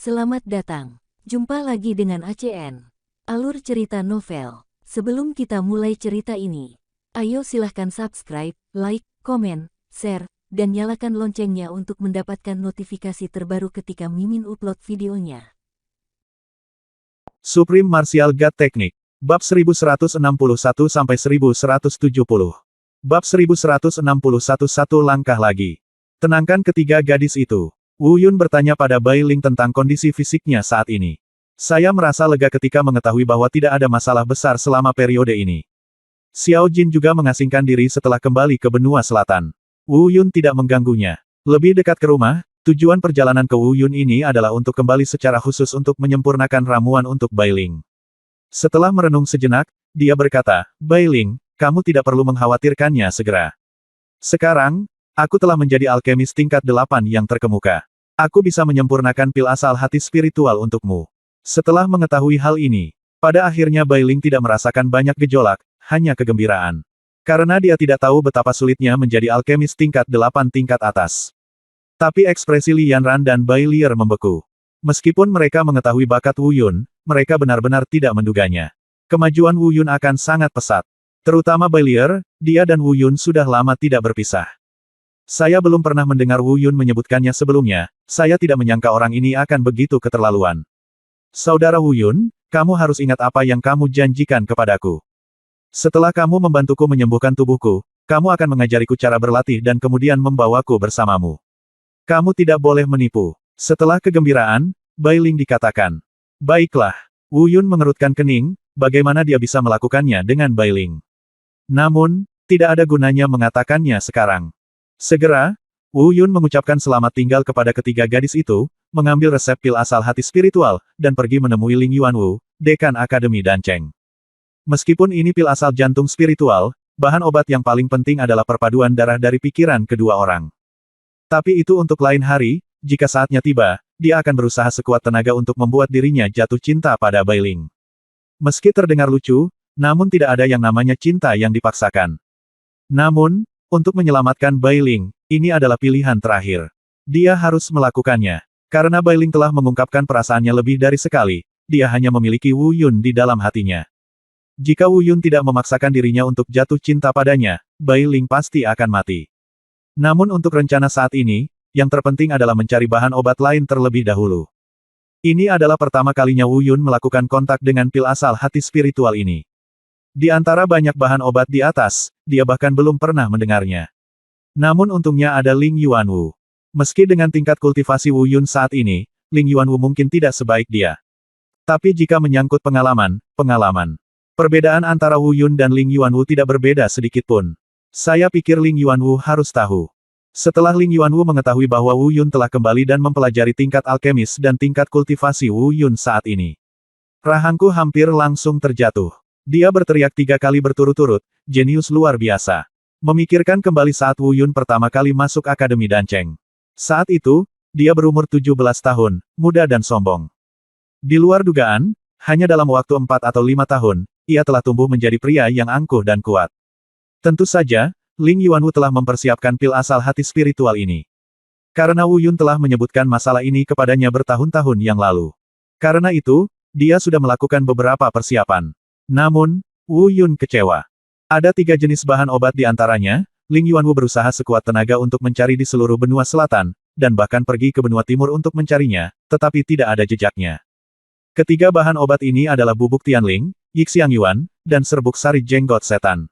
Selamat datang. Jumpa lagi dengan ACN. Alur cerita novel. Sebelum kita mulai cerita ini, ayo silahkan subscribe, like, komen, share, dan nyalakan loncengnya untuk mendapatkan notifikasi terbaru ketika Mimin upload videonya. Supreme Martial God Technique. Bab 1161-1170. Bab 1161 satu langkah lagi. Tenangkan ketiga gadis itu. Wu Yun bertanya pada Bai Ling tentang kondisi fisiknya saat ini. Saya merasa lega ketika mengetahui bahwa tidak ada masalah besar selama periode ini. Xiao Jin juga mengasingkan diri setelah kembali ke benua selatan. Wu Yun tidak mengganggunya. Lebih dekat ke rumah, tujuan perjalanan ke Wu Yun ini adalah untuk kembali secara khusus untuk menyempurnakan ramuan untuk Bai Ling. Setelah merenung sejenak, dia berkata, Bai Ling, kamu tidak perlu mengkhawatirkannya segera. Sekarang, aku telah menjadi alkemis tingkat 8 yang terkemuka. Aku bisa menyempurnakan pil asal hati spiritual untukmu. Setelah mengetahui hal ini, pada akhirnya Bai Ling tidak merasakan banyak gejolak, hanya kegembiraan. Karena dia tidak tahu betapa sulitnya menjadi alkemis tingkat 8 tingkat atas. Tapi ekspresi Li Yanran dan Bai Lier membeku. Meskipun mereka mengetahui bakat Wu Yun, mereka benar-benar tidak menduganya. Kemajuan Wu Yun akan sangat pesat. Terutama Bai Lier, dia dan Wu Yun sudah lama tidak berpisah. Saya belum pernah mendengar Wu Yun menyebutkannya sebelumnya, saya tidak menyangka orang ini akan begitu keterlaluan. Saudara Wu Yun, kamu harus ingat apa yang kamu janjikan kepadaku. Setelah kamu membantuku menyembuhkan tubuhku, kamu akan mengajariku cara berlatih dan kemudian membawaku bersamamu. Kamu tidak boleh menipu. Setelah kegembiraan, Bai Ling dikatakan. Baiklah. Wu Yun mengerutkan kening, bagaimana dia bisa melakukannya dengan Bai Ling. Namun, tidak ada gunanya mengatakannya sekarang. Segera, Wu Yun mengucapkan selamat tinggal kepada ketiga gadis itu, mengambil resep pil asal hati spiritual, dan pergi menemui Ling Yuanwu, dekan Akademi Dancheng. Meskipun ini pil asal jantung spiritual, bahan obat yang paling penting adalah perpaduan darah dari pikiran kedua orang. Tapi itu untuk lain hari, jika saatnya tiba, dia akan berusaha sekuat tenaga untuk membuat dirinya jatuh cinta pada Bai Ling. Meski terdengar lucu, namun tidak ada yang namanya cinta yang dipaksakan. Namun, untuk menyelamatkan Bai Ling, ini adalah pilihan terakhir. Dia harus melakukannya. Karena Bai Ling telah mengungkapkan perasaannya lebih dari sekali, dia hanya memiliki Wu Yun di dalam hatinya. Jika Wu Yun tidak memaksakan dirinya untuk jatuh cinta padanya, Bai Ling pasti akan mati. Namun untuk rencana saat ini, yang terpenting adalah mencari bahan obat lain terlebih dahulu. Ini adalah pertama kalinya Wu Yun melakukan kontak dengan pil asal hati spiritual ini. Di antara banyak bahan obat di atas, dia bahkan belum pernah mendengarnya. Namun untungnya ada Ling Yuanwu. Meski dengan tingkat kultivasi Wu Yun saat ini, Ling Yuanwu mungkin tidak sebaik dia. Tapi jika menyangkut pengalaman. Perbedaan antara Wu Yun dan Ling Yuanwu tidak berbeda sedikit pun. Saya pikir Ling Yuanwu harus tahu. Setelah Ling Yuanwu mengetahui bahwa Wu Yun telah kembali dan mempelajari tingkat alkemis dan tingkat kultivasi Wu Yun saat ini. Rahangku hampir langsung terjatuh. Dia berteriak 3 kali berturut-turut, jenius luar biasa. Memikirkan kembali saat Wu Yun pertama kali masuk Akademi Dancheng. Saat itu, dia berumur 17 tahun, muda dan sombong. Di luar dugaan, hanya dalam waktu 4 atau 5 tahun, ia telah tumbuh menjadi pria yang angkuh dan kuat. Tentu saja, Ling Yuanwu telah mempersiapkan pil asal hati spiritual ini. Karena Wu Yun telah menyebutkan masalah ini kepadanya bertahun-tahun yang lalu. Karena itu, dia sudah melakukan beberapa persiapan. Namun, Wu Yun kecewa. Ada 3 jenis bahan obat di antaranya, Ling Yuanwu berusaha sekuat tenaga untuk mencari di seluruh benua selatan, dan bahkan pergi ke benua timur untuk mencarinya, tetapi tidak ada jejaknya. Ketiga bahan obat ini adalah bubuk Tianling, Yixiang Yuan, dan serbuk sari jenggot setan.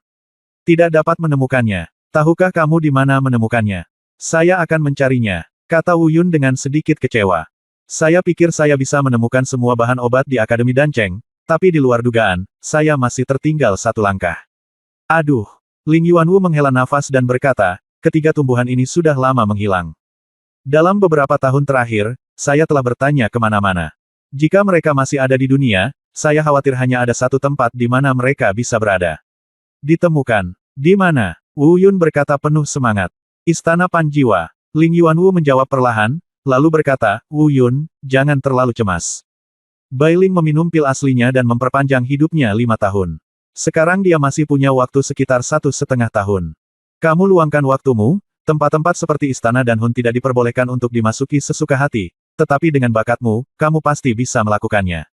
Tidak dapat menemukannya. Tahukah kamu di mana menemukannya? Saya akan mencarinya, kata Wu Yun dengan sedikit kecewa. Saya pikir saya bisa menemukan semua bahan obat di Akademi Dancheng, tapi di luar dugaan, saya masih tertinggal 1 langkah. Aduh! Ling Yuanwu menghela nafas dan berkata, ketiga tumbuhan ini sudah lama menghilang. Dalam beberapa tahun terakhir, saya telah bertanya kemana-mana. Jika mereka masih ada di dunia, saya khawatir hanya ada satu tempat di mana mereka bisa berada. Ditemukan. Di mana? Wu Yun berkata penuh semangat. Istana Panjiwa. Ling Yuanwu menjawab perlahan, lalu berkata, Wu Yun, jangan terlalu cemas. Bai Ling meminum pil aslinya dan memperpanjang hidupnya 5 tahun. Sekarang dia masih punya waktu sekitar 1,5 tahun. Kamu luangkan waktumu, tempat-tempat seperti istana dan Hun tidak diperbolehkan untuk dimasuki sesuka hati, tetapi dengan bakatmu, kamu pasti bisa melakukannya.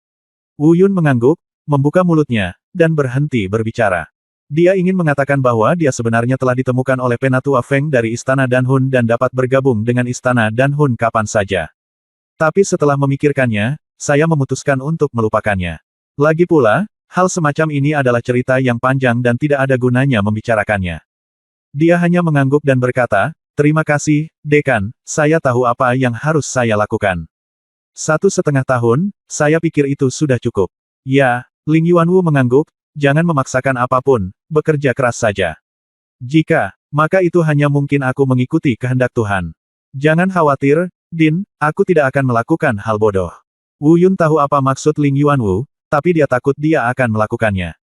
Wu Yun mengangguk, membuka mulutnya, dan berhenti berbicara. Dia ingin mengatakan bahwa dia sebenarnya telah ditemukan oleh Penatua Feng dari Istana Danhun dan dapat bergabung dengan Istana Danhun kapan saja. Tapi setelah memikirkannya, saya memutuskan untuk melupakannya. Lagi pula, hal semacam ini adalah cerita yang panjang dan tidak ada gunanya membicarakannya. Dia hanya mengangguk dan berkata, "Terima kasih, Dekan, saya tahu apa yang harus saya lakukan." 1,5 tahun, saya pikir itu sudah cukup. Ya, Ling Yuanwu mengangguk, jangan memaksakan apapun, bekerja keras saja. Jika, maka itu hanya mungkin aku mengikuti kehendak Tuhan. Jangan khawatir, Din, aku tidak akan melakukan hal bodoh. Wu Yun tahu apa maksud Ling Yuanwu, tapi dia takut dia akan melakukannya.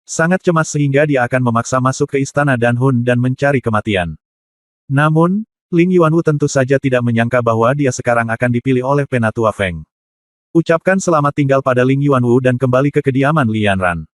Sangat cemas sehingga dia akan memaksa masuk ke Istana Danhun dan mencari kematian. Namun, Ling Yuanwu tentu saja tidak menyangka bahwa dia sekarang akan dipilih oleh Penatua Feng. Ucapkan selamat tinggal pada Ling Yuanwu dan kembali ke kediaman Li Yanran.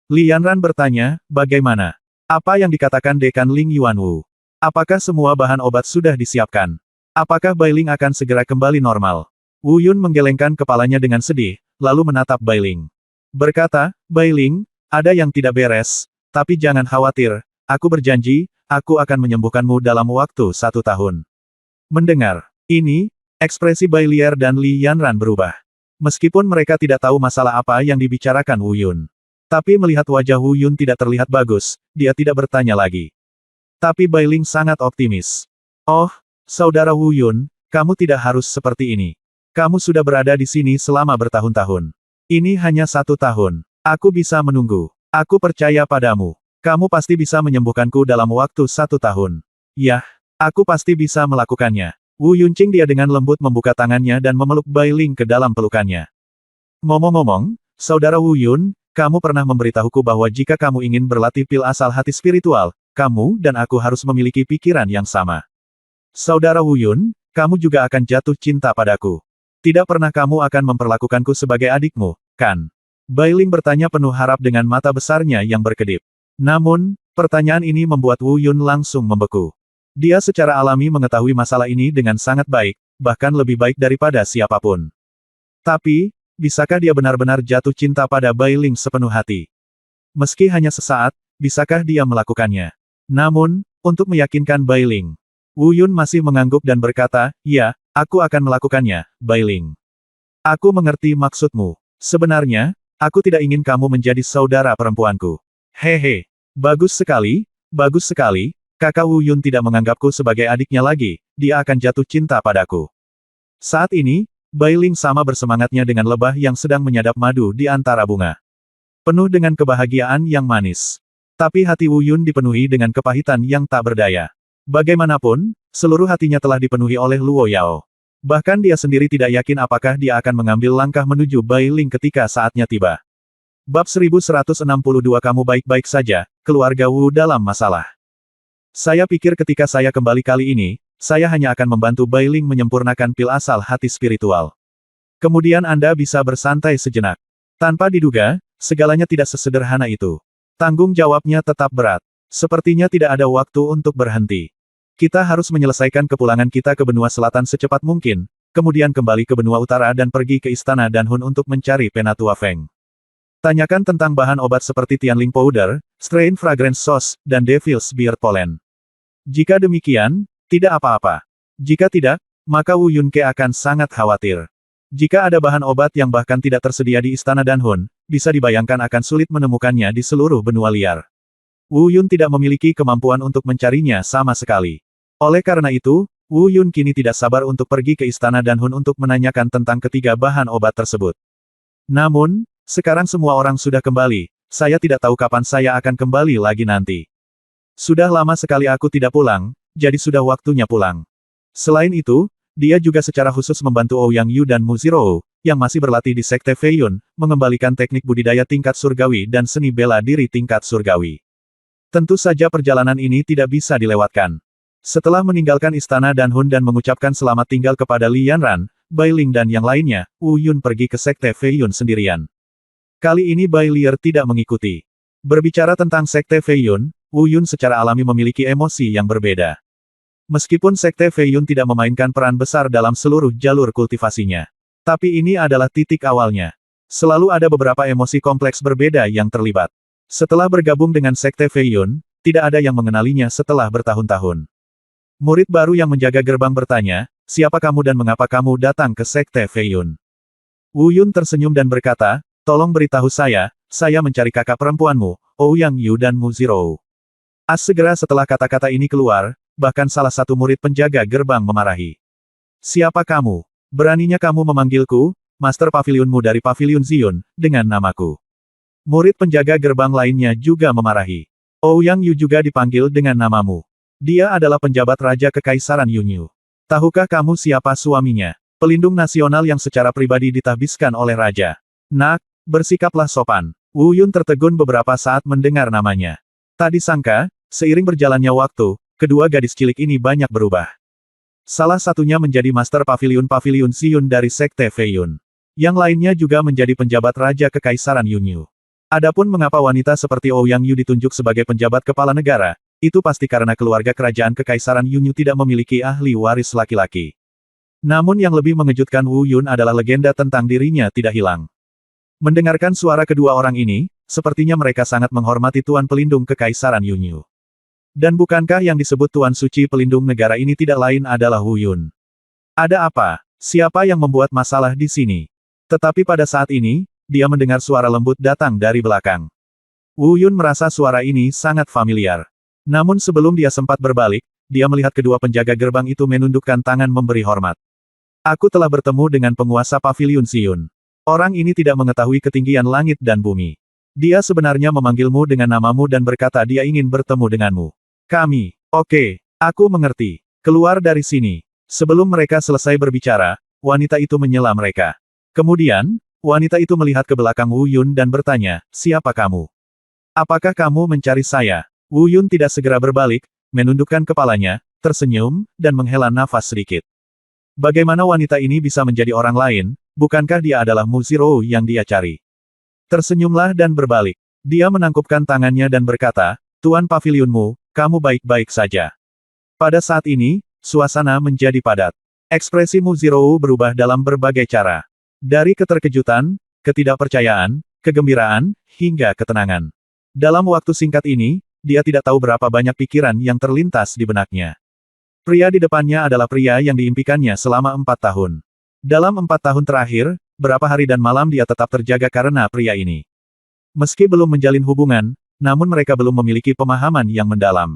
Li Yanran bertanya, bagaimana? Apa yang dikatakan Dekan Ling Yuanwu? Apakah semua bahan obat sudah disiapkan? Apakah Bailing akan segera kembali normal? Wu Yun menggelengkan kepalanya dengan sedih, lalu menatap Bailing. Berkata, Bailing, ada yang tidak beres, tapi jangan khawatir, aku berjanji, aku akan menyembuhkanmu dalam waktu 1 tahun. Mendengar ini, ekspresi Bailier dan Li Yanran berubah. Meskipun mereka tidak tahu masalah apa yang dibicarakan Wu Yun. Tapi melihat wajah Wu Yun tidak terlihat bagus, dia tidak bertanya lagi. Tapi Bailing sangat optimis. Oh, saudara Wu Yun, kamu tidak harus seperti ini. Kamu sudah berada di sini selama bertahun-tahun. Ini hanya 1 tahun. Aku bisa menunggu. Aku percaya padamu. Kamu pasti bisa menyembuhkanku dalam waktu 1 tahun. Yah, aku pasti bisa melakukannya. Wu Yunqing dia dengan lembut membuka tangannya dan memeluk Bailing ke dalam pelukannya. Ngomong-ngomong, saudara Wu Yun, kamu pernah memberitahuku bahwa jika kamu ingin berlatih pil asal hati spiritual, kamu dan aku harus memiliki pikiran yang sama. Saudara Wu Yun, kamu juga akan jatuh cinta padaku. Tidak pernah kamu akan memperlakukanku sebagai adikmu, kan? Bailing bertanya penuh harap dengan mata besarnya yang berkedip. Namun, pertanyaan ini membuat Wu Yun langsung membeku. Dia secara alami mengetahui masalah ini dengan sangat baik, bahkan lebih baik daripada siapapun. Tapi, bisakah dia benar-benar jatuh cinta pada Bailing sepenuh hati? Meski hanya sesaat, bisakah dia melakukannya? Namun, untuk meyakinkan Bailing, Wu Yun masih mengangguk dan berkata, ya, aku akan melakukannya, Bailing. Aku mengerti maksudmu. Sebenarnya, aku tidak ingin kamu menjadi saudara perempuanku. Hehe, bagus sekali, kakak Wu Yun tidak menganggapku sebagai adiknya lagi, dia akan jatuh cinta padaku. Saat ini, Bailing sama bersemangatnya dengan lebah yang sedang menyadap madu di antara bunga. Penuh dengan kebahagiaan yang manis. Tapi hati Wu Yun dipenuhi dengan kepahitan yang tak berdaya. Bagaimanapun, seluruh hatinya telah dipenuhi oleh Luo Yao. Bahkan dia sendiri tidak yakin apakah dia akan mengambil langkah menuju Bailing ketika saatnya tiba. Bab 1162 Kamu baik-baik saja, keluarga Wu dalam masalah. Saya pikir ketika saya kembali kali ini, saya hanya akan membantu Bailing menyempurnakan pil asal hati spiritual. Kemudian Anda bisa bersantai sejenak. Tanpa diduga, segalanya tidak sesederhana itu. Tanggung jawabnya tetap berat. Sepertinya tidak ada waktu untuk berhenti. Kita harus menyelesaikan kepulangan kita ke benua selatan secepat mungkin, kemudian kembali ke benua utara dan pergi ke Istana Danhun untuk mencari Penatua Feng. Tanyakan tentang bahan obat seperti Tianling Powder, Strain Fragrance Sauce, dan Devil's Beard Pollen. Jika demikian, tidak apa-apa. Jika tidak, maka Wu Yunke akan sangat khawatir. Jika ada bahan obat yang bahkan tidak tersedia di Istana Danhun, bisa dibayangkan akan sulit menemukannya di seluruh benua liar. Wu Yun tidak memiliki kemampuan untuk mencarinya sama sekali. Oleh karena itu, Wu Yun kini tidak sabar untuk pergi ke Istana Danhun untuk menanyakan tentang ketiga bahan obat tersebut. Namun, sekarang semua orang sudah kembali, saya tidak tahu kapan saya akan kembali lagi nanti. Sudah lama sekali aku tidak pulang, jadi sudah waktunya pulang. Selain itu, dia juga secara khusus membantu Ouyang Yu dan Mu Zirou, yang masih berlatih di Sekte Fei Yun, mengembalikan teknik budidaya tingkat surgawi dan seni bela diri tingkat surgawi. Tentu saja perjalanan ini tidak bisa dilewatkan. Setelah meninggalkan Istana Danhun dan mengucapkan selamat tinggal kepada Li Yanran, Bailing dan yang lainnya, Wu Yun pergi ke Sekte Fei Yun sendirian. Kali ini Bailier tidak mengikuti. Berbicara tentang Sekte Fei Yun, Wu Yun secara alami memiliki emosi yang berbeda. Meskipun Sekte Fei Yun tidak memainkan peran besar dalam seluruh jalur kultivasinya. Tapi ini adalah titik awalnya. Selalu ada beberapa emosi kompleks berbeda yang terlibat. Setelah bergabung dengan Sekte Fei Yun, tidak ada yang mengenalinya setelah bertahun-tahun. Murid baru yang menjaga gerbang bertanya, siapa kamu dan mengapa kamu datang ke Sekte Fei Yun? Wu Yun tersenyum dan berkata, tolong beritahu saya mencari kakak perempuanmu, Ouyang Yu dan Mu Zirou. Segera setelah kata-kata ini keluar, bahkan salah satu murid penjaga gerbang memarahi. Siapa kamu? Beraninya kamu memanggilku, Master Pavilionmu dari Pavilion Zion, dengan namaku. Murid penjaga gerbang lainnya juga memarahi. Ouyang Yu juga dipanggil dengan namamu. Dia adalah penjabat Raja Kekaisaran Yunyu. Tahukah kamu siapa suaminya? Pelindung nasional yang secara pribadi ditahbiskan oleh Raja. Nak, bersikaplah sopan. Wu Yun tertegun beberapa saat mendengar namanya. Tak disangka, seiring berjalannya waktu, kedua gadis cilik ini banyak berubah. Salah satunya menjadi Master Pavilion Zion dari Sekte Fei Yun. Yang lainnya juga menjadi penjabat Raja Kekaisaran Yunyu. Adapun mengapa wanita seperti Ouyang Yu ditunjuk sebagai penjabat kepala negara, itu pasti karena keluarga kerajaan Kekaisaran Yunyu tidak memiliki ahli waris laki-laki. Namun yang lebih mengejutkan Wu Yun adalah legenda tentang dirinya tidak hilang. Mendengarkan suara kedua orang ini, sepertinya mereka sangat menghormati Tuan Pelindung Kekaisaran Yunyu. Dan bukankah yang disebut Tuan Suci Pelindung Negara ini tidak lain adalah Wu Yun? Ada apa? Siapa yang membuat masalah di sini? Tetapi pada saat ini, dia mendengar suara lembut datang dari belakang. Wu Yun merasa suara ini sangat familiar. Namun sebelum dia sempat berbalik, dia melihat kedua penjaga gerbang itu menundukkan tangan memberi hormat. Aku telah bertemu dengan penguasa Pavilion Zion. Orang ini tidak mengetahui ketinggian langit dan bumi. Dia sebenarnya memanggilmu dengan namamu dan berkata dia ingin bertemu denganmu. Kami. Oke, aku mengerti. Keluar dari sini. Sebelum mereka selesai berbicara, wanita itu menyela mereka. Kemudian, wanita itu melihat ke belakang Wu Yun dan bertanya, siapa kamu? Apakah kamu mencari saya? Wu Yun tidak segera berbalik, menundukkan kepalanya, tersenyum, dan menghela nafas sedikit. Bagaimana wanita ini bisa menjadi orang lain, bukankah dia adalah Mu Zirou yang dia cari? Tersenyumlah dan berbalik. Dia menangkupkan tangannya dan berkata, Tuan Pavilionmu, kamu baik-baik saja. Pada saat ini, suasana menjadi padat. Ekspresi Mu Zirou berubah dalam berbagai cara. Dari keterkejutan, ketidakpercayaan, kegembiraan, hingga ketenangan. Dalam waktu singkat ini, dia tidak tahu berapa banyak pikiran yang terlintas di benaknya. Pria di depannya adalah pria yang diimpikannya selama 4 tahun. Dalam 4 tahun terakhir, berapa hari dan malam dia tetap terjaga karena pria ini. Meski belum menjalin hubungan, namun mereka belum memiliki pemahaman yang mendalam.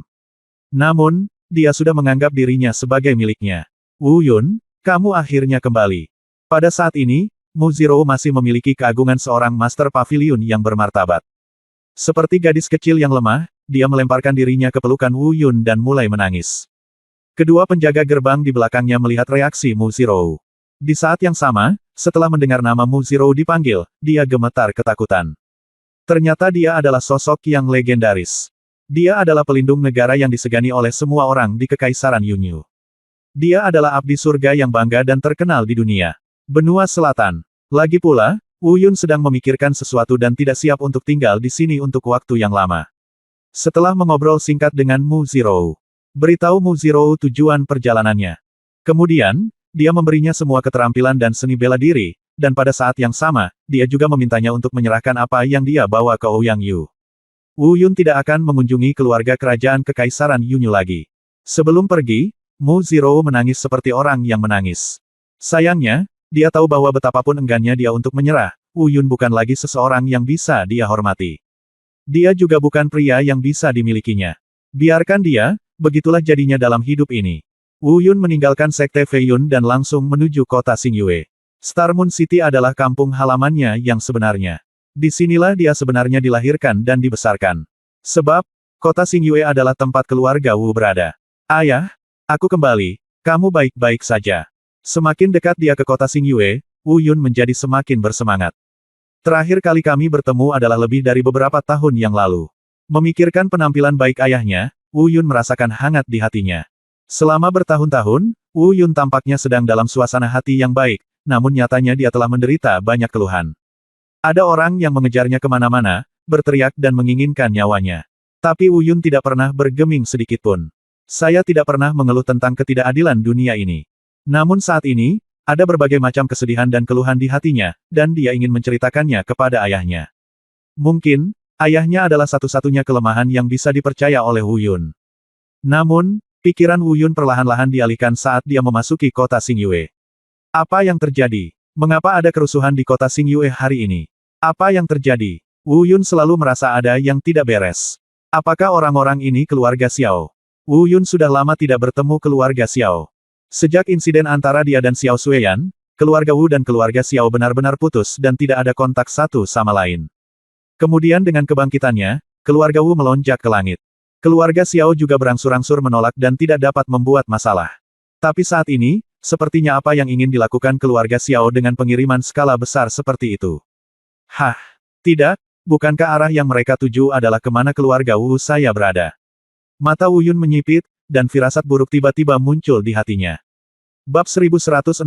Namun, dia sudah menganggap dirinya sebagai miliknya. Wu Yun, kamu akhirnya kembali. Pada saat ini, Mu Zirou masih memiliki keagungan seorang Master Pavilion yang bermartabat. Seperti gadis kecil yang lemah, dia melemparkan dirinya ke pelukan Wu Yun dan mulai menangis. Kedua penjaga gerbang di belakangnya melihat reaksi Mu Zirou. Di saat yang sama, setelah mendengar nama Mu Zirou dipanggil, dia gemetar ketakutan. Ternyata dia adalah sosok yang legendaris. Dia adalah pelindung negara yang disegani oleh semua orang di Kekaisaran Yunyu. Dia adalah abdi surga yang bangga dan terkenal di dunia. Benua Selatan. Lagi pula, Wu Yun sedang memikirkan sesuatu dan tidak siap untuk tinggal di sini untuk waktu yang lama. Setelah mengobrol singkat dengan Mu Zirou, beritahu Mu Zirou tujuan perjalanannya. Kemudian, dia memberinya semua keterampilan dan seni bela diri, dan pada saat yang sama, dia juga memintanya untuk menyerahkan apa yang dia bawa ke Ouyang Yu. Wu Yun tidak akan mengunjungi keluarga kerajaan Kekaisaran Yunyu lagi. Sebelum pergi, Mu Zirou menangis seperti orang yang menangis. Sayangnya, dia tahu bahwa betapapun enggannya dia untuk menyerah, Wu Yun bukan lagi seseorang yang bisa dia hormati. Dia juga bukan pria yang bisa dimilikinya. Biarkan dia, begitulah jadinya dalam hidup ini. Wu Yun meninggalkan Sekte Fei Yun dan langsung menuju kota Xingyue. Star Moon City adalah kampung halamannya yang sebenarnya. Disinilah dia sebenarnya dilahirkan dan dibesarkan. Sebab, kota Xingyue adalah tempat keluarga Wu berada. Ayah, aku kembali, kamu baik-baik saja. Semakin dekat dia ke kota Xingyue, Wu Yun menjadi semakin bersemangat. Terakhir kali kami bertemu adalah lebih dari beberapa tahun yang lalu. Memikirkan penampilan baik ayahnya, Wu Yun merasakan hangat di hatinya. Selama bertahun-tahun, Wu Yun tampaknya sedang dalam suasana hati yang baik, namun nyatanya dia telah menderita banyak keluhan. Ada orang yang mengejarnya kemana-mana, berteriak dan menginginkan nyawanya. Tapi Wu Yun tidak pernah bergeming sedikitpun. Saya tidak pernah mengeluh tentang ketidakadilan dunia ini. Namun saat ini, ada berbagai macam kesedihan dan keluhan di hatinya, dan dia ingin menceritakannya kepada ayahnya. Mungkin, ayahnya adalah satu-satunya kelemahan yang bisa dipercaya oleh Wu Yun. Namun, pikiran Wu Yun perlahan-lahan dialihkan saat dia memasuki kota Xingyue. Apa yang terjadi? Mengapa ada kerusuhan di kota Xingyue hari ini? Apa yang terjadi? Wu Yun selalu merasa ada yang tidak beres. Apakah orang-orang ini keluarga Xiao? Wu Yun sudah lama tidak bertemu keluarga Xiao. Sejak insiden antara dia dan Xiao Sueyan, keluarga Wu dan keluarga Xiao benar-benar putus dan tidak ada kontak satu sama lain. Kemudian dengan kebangkitannya, keluarga Wu melonjak ke langit. Keluarga Xiao juga berangsur-angsur menolak dan tidak dapat membuat masalah. Tapi saat ini, sepertinya apa yang ingin dilakukan keluarga Xiao dengan pengiriman skala besar seperti itu. Hah? Tidak, bukankah arah yang mereka tuju adalah kemana keluarga Wu saya berada? Mata Wu Yun menyipit, dan firasat buruk tiba-tiba muncul di hatinya. Bab 1163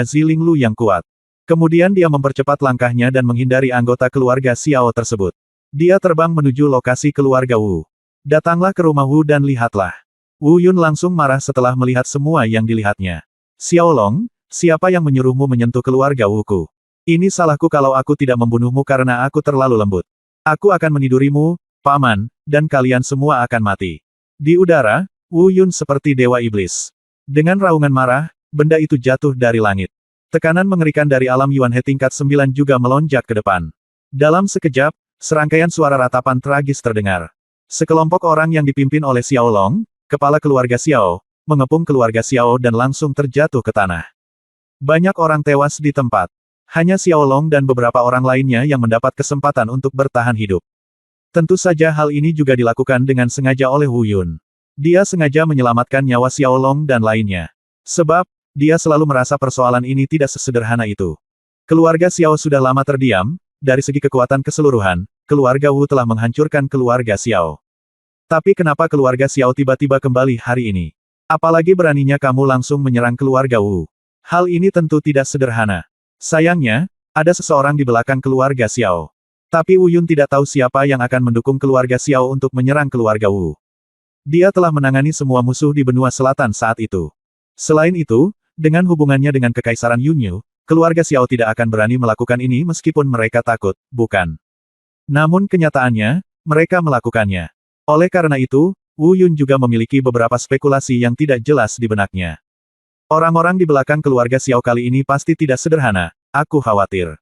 Ziling Lu yang kuat. Kemudian dia mempercepat langkahnya dan menghindari anggota keluarga Xiao tersebut. Dia terbang menuju lokasi keluarga Wu. Datanglah ke rumah Wu dan lihatlah. Wu Yun langsung marah setelah melihat semua yang dilihatnya. Xiao Long, siapa yang menyuruhmu menyentuh keluarga Wuku? Ini salahku kalau aku tidak membunuhmu karena aku terlalu lembut. Aku akan menidurimu, paman, dan kalian semua akan mati. Di udara, Wu Yun seperti dewa iblis. Dengan raungan marah, benda itu jatuh dari langit. Tekanan mengerikan dari alam Yuan He tingkat 9 juga melonjak ke depan. Dalam sekejap, serangkaian suara ratapan tragis terdengar. Sekelompok orang yang dipimpin oleh Xiao Long, kepala keluarga Xiao, mengepung keluarga Xiao dan langsung terjatuh ke tanah. Banyak orang tewas di tempat. Hanya Xiao Long dan beberapa orang lainnya yang mendapat kesempatan untuk bertahan hidup. Tentu saja hal ini juga dilakukan dengan sengaja oleh Wu Yun. Dia sengaja menyelamatkan nyawa Xiao Long dan lainnya. Sebab, dia selalu merasa persoalan ini tidak sesederhana itu. Keluarga Xiao sudah lama terdiam, dari segi kekuatan keseluruhan, keluarga Wu telah menghancurkan keluarga Xiao. Tapi kenapa keluarga Xiao tiba-tiba kembali hari ini? Apalagi beraninya kamu langsung menyerang keluarga Wu. Hal ini tentu tidak sederhana. Sayangnya, ada seseorang di belakang keluarga Xiao. Tapi Wu Yun tidak tahu siapa yang akan mendukung keluarga Xiao untuk menyerang keluarga Wu. Dia telah menangani semua musuh di benua selatan saat itu. Selain itu, dengan hubungannya dengan Kekaisaran Yunyu, keluarga Xiao tidak akan berani melakukan ini meskipun mereka takut, bukan? Namun kenyataannya, mereka melakukannya. Oleh karena itu, Wu Yun juga memiliki beberapa spekulasi yang tidak jelas di benaknya. Orang-orang di belakang keluarga Xiao kali ini pasti tidak sederhana, aku khawatir.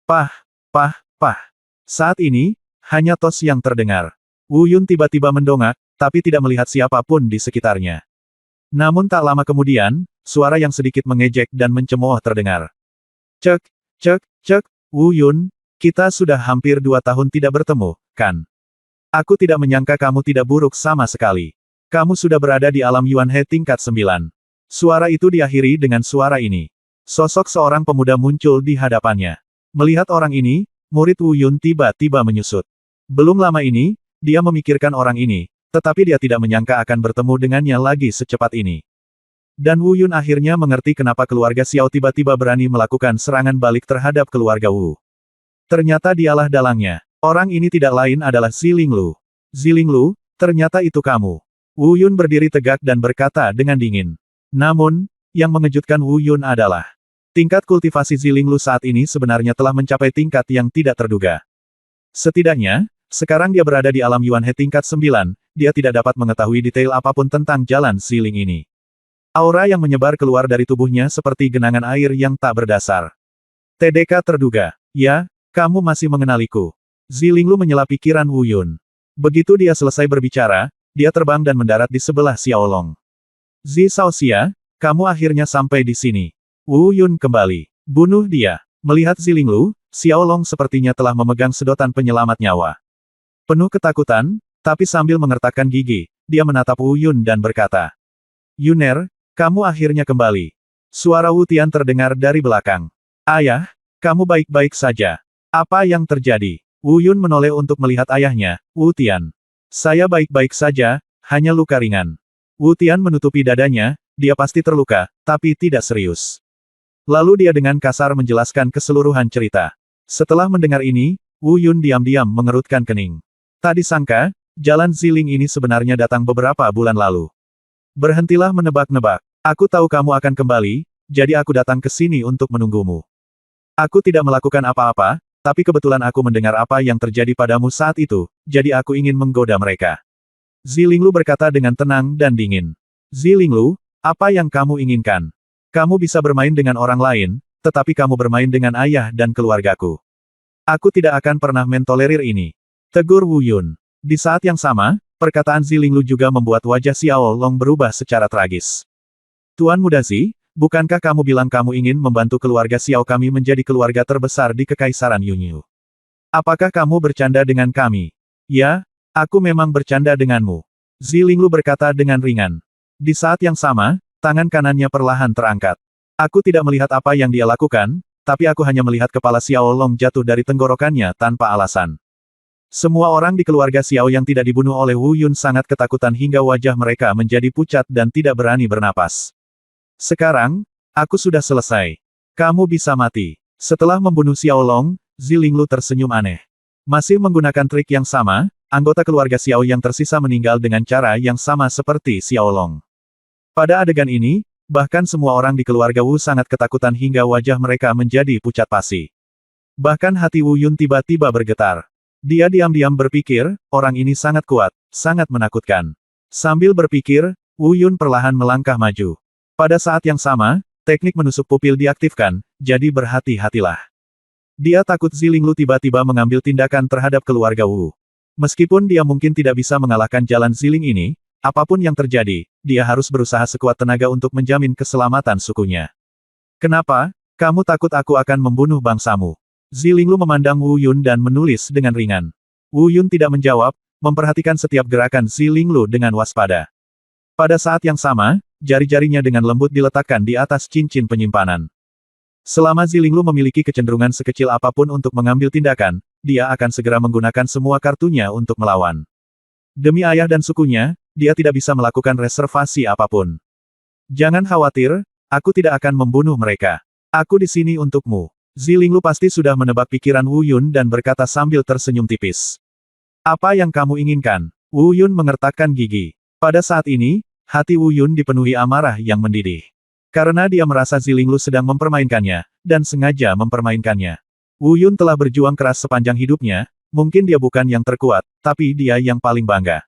Pah. Saat ini, hanya tos yang terdengar. Wu Yun tiba-tiba mendongak, tapi tidak melihat siapapun di sekitarnya. Namun tak lama kemudian, suara yang sedikit mengejek dan mencemooh terdengar. Cek, Wu Yun, kita sudah hampir 2 tahun tidak bertemu, kan? Aku tidak menyangka kamu tidak buruk sama sekali. Kamu sudah berada di alam Yuan He tingkat 9. Suara itu diakhiri dengan suara ini. Sosok seorang pemuda muncul di hadapannya. Melihat orang ini, murid Wu Yun tiba-tiba menyusut. Belum lama ini, dia memikirkan orang ini, tetapi dia tidak menyangka akan bertemu dengannya lagi secepat ini. Dan Wu Yun akhirnya mengerti kenapa keluarga Xiao tiba-tiba berani melakukan serangan balik terhadap keluarga Wu. Ternyata dialah dalangnya. Orang ini tidak lain adalah Ziling Lu. Ziling Lu, ternyata itu kamu. Wu Yun berdiri tegak dan berkata dengan dingin. Namun, yang mengejutkan Wu Yun adalah tingkat kultivasi Ziling Lu saat ini sebenarnya telah mencapai tingkat yang tidak terduga. Setidaknya, sekarang dia berada di alam Yuan He tingkat 9, dia tidak dapat mengetahui detail apapun tentang jalan Ziling ini. Aura yang menyebar keluar dari tubuhnya seperti genangan air yang tak berdasar. TDK terduga. Ya, kamu masih mengenaliku. Ziling Lu menyela pikiran Wu Yun. Begitu dia selesai berbicara, dia terbang dan mendarat di sebelah Xiao Long. Zi Shaoxia, kamu akhirnya sampai di sini. Wu Yun kembali. Bunuh dia. Melihat Ziling Lu, Xiao Long sepertinya telah memegang sedotan penyelamat nyawa. Penuh ketakutan, tapi sambil mengertakkan gigi, dia menatap Wu Yun dan berkata, Yuner, kamu akhirnya kembali. Suara Wu Tian terdengar dari belakang. Ayah, kamu baik-baik saja. Apa yang terjadi? Wu Yun menoleh untuk melihat ayahnya, Wu Tian. Saya baik-baik saja, hanya luka ringan. Wu Tian menutupi dadanya, dia pasti terluka, tapi tidak serius. Lalu dia dengan kasar menjelaskan keseluruhan cerita. Setelah mendengar ini, Wu Yun diam-diam mengerutkan kening. Tak disangka, jalan Ziling ini sebenarnya datang beberapa bulan lalu. Berhentilah menebak-nebak. Aku tahu kamu akan kembali, jadi aku datang ke sini untuk menunggumu. Aku tidak melakukan apa-apa, tapi kebetulan aku mendengar apa yang terjadi padamu saat itu, jadi aku ingin menggoda mereka. Zilinglu berkata dengan tenang dan dingin. Zilinglu, apa yang kamu inginkan? Kamu bisa bermain dengan orang lain, tetapi kamu bermain dengan ayah dan keluargaku. Aku tidak akan pernah mentolerir ini. Tegur Wu Yun. Di saat yang sama, perkataan Zilinglu juga membuat wajah Xiao Long berubah secara tragis. Tuan Muda Zi, bukankah kamu bilang kamu ingin membantu keluarga Xiao kami menjadi keluarga terbesar di Kekaisaran Yunyu? Apakah kamu bercanda dengan kami? Ya, aku memang bercanda denganmu. Zilinglu berkata dengan ringan. Di saat yang sama, tangan kanannya perlahan terangkat. Aku tidak melihat apa yang dia lakukan, tapi aku hanya melihat kepala Xiao Long jatuh dari tenggorokannya tanpa alasan. Semua orang di keluarga Xiao yang tidak dibunuh oleh Wu Yun sangat ketakutan hingga wajah mereka menjadi pucat dan tidak berani bernapas. Sekarang, aku sudah selesai. Kamu bisa mati. Setelah membunuh Xiao Long, Zilinglu tersenyum aneh. Masih menggunakan trik yang sama, anggota keluarga Xiao yang tersisa meninggal dengan cara yang sama seperti Xiao Long. Pada adegan ini, bahkan semua orang di keluarga Wu sangat ketakutan hingga wajah mereka menjadi pucat pasi. Bahkan hati Wu Yun tiba-tiba bergetar. Dia diam-diam berpikir, orang ini sangat kuat, sangat menakutkan. Sambil berpikir, Wu Yun perlahan melangkah maju. Pada saat yang sama, teknik menusuk pupil diaktifkan, jadi berhati-hatilah. Dia takut Zilinglu tiba-tiba mengambil tindakan terhadap keluarga Wu. Meskipun dia mungkin tidak bisa mengalahkan jalan Ziling ini, apapun yang terjadi, dia harus berusaha sekuat tenaga untuk menjamin keselamatan sukunya. Kenapa? Kamu takut aku akan membunuh bangsamu? Zilinglu memandang Wu Yun dan menulis dengan ringan. Wu Yun tidak menjawab, memperhatikan setiap gerakan Zilinglu dengan waspada. Pada saat yang sama, jari-jarinya dengan lembut diletakkan di atas cincin penyimpanan. Selama Zilinglu memiliki kecenderungan sekecil apapun untuk mengambil tindakan, dia akan segera menggunakan semua kartunya untuk melawan. Demi ayah dan sukunya, dia tidak bisa melakukan reservasi apapun. Jangan khawatir, aku tidak akan membunuh mereka. Aku di sini untukmu. Zilinglu pasti sudah menebak pikiran Wu Yun dan berkata sambil tersenyum tipis. Apa yang kamu inginkan? Wu Yun mengertakkan gigi. Pada saat ini, hati Wu Yun dipenuhi amarah yang mendidih. Karena dia merasa Zilinglu sedang mempermainkannya, dan sengaja mempermainkannya. Wu Yun telah berjuang keras sepanjang hidupnya, mungkin dia bukan yang terkuat, tapi dia yang paling bangga.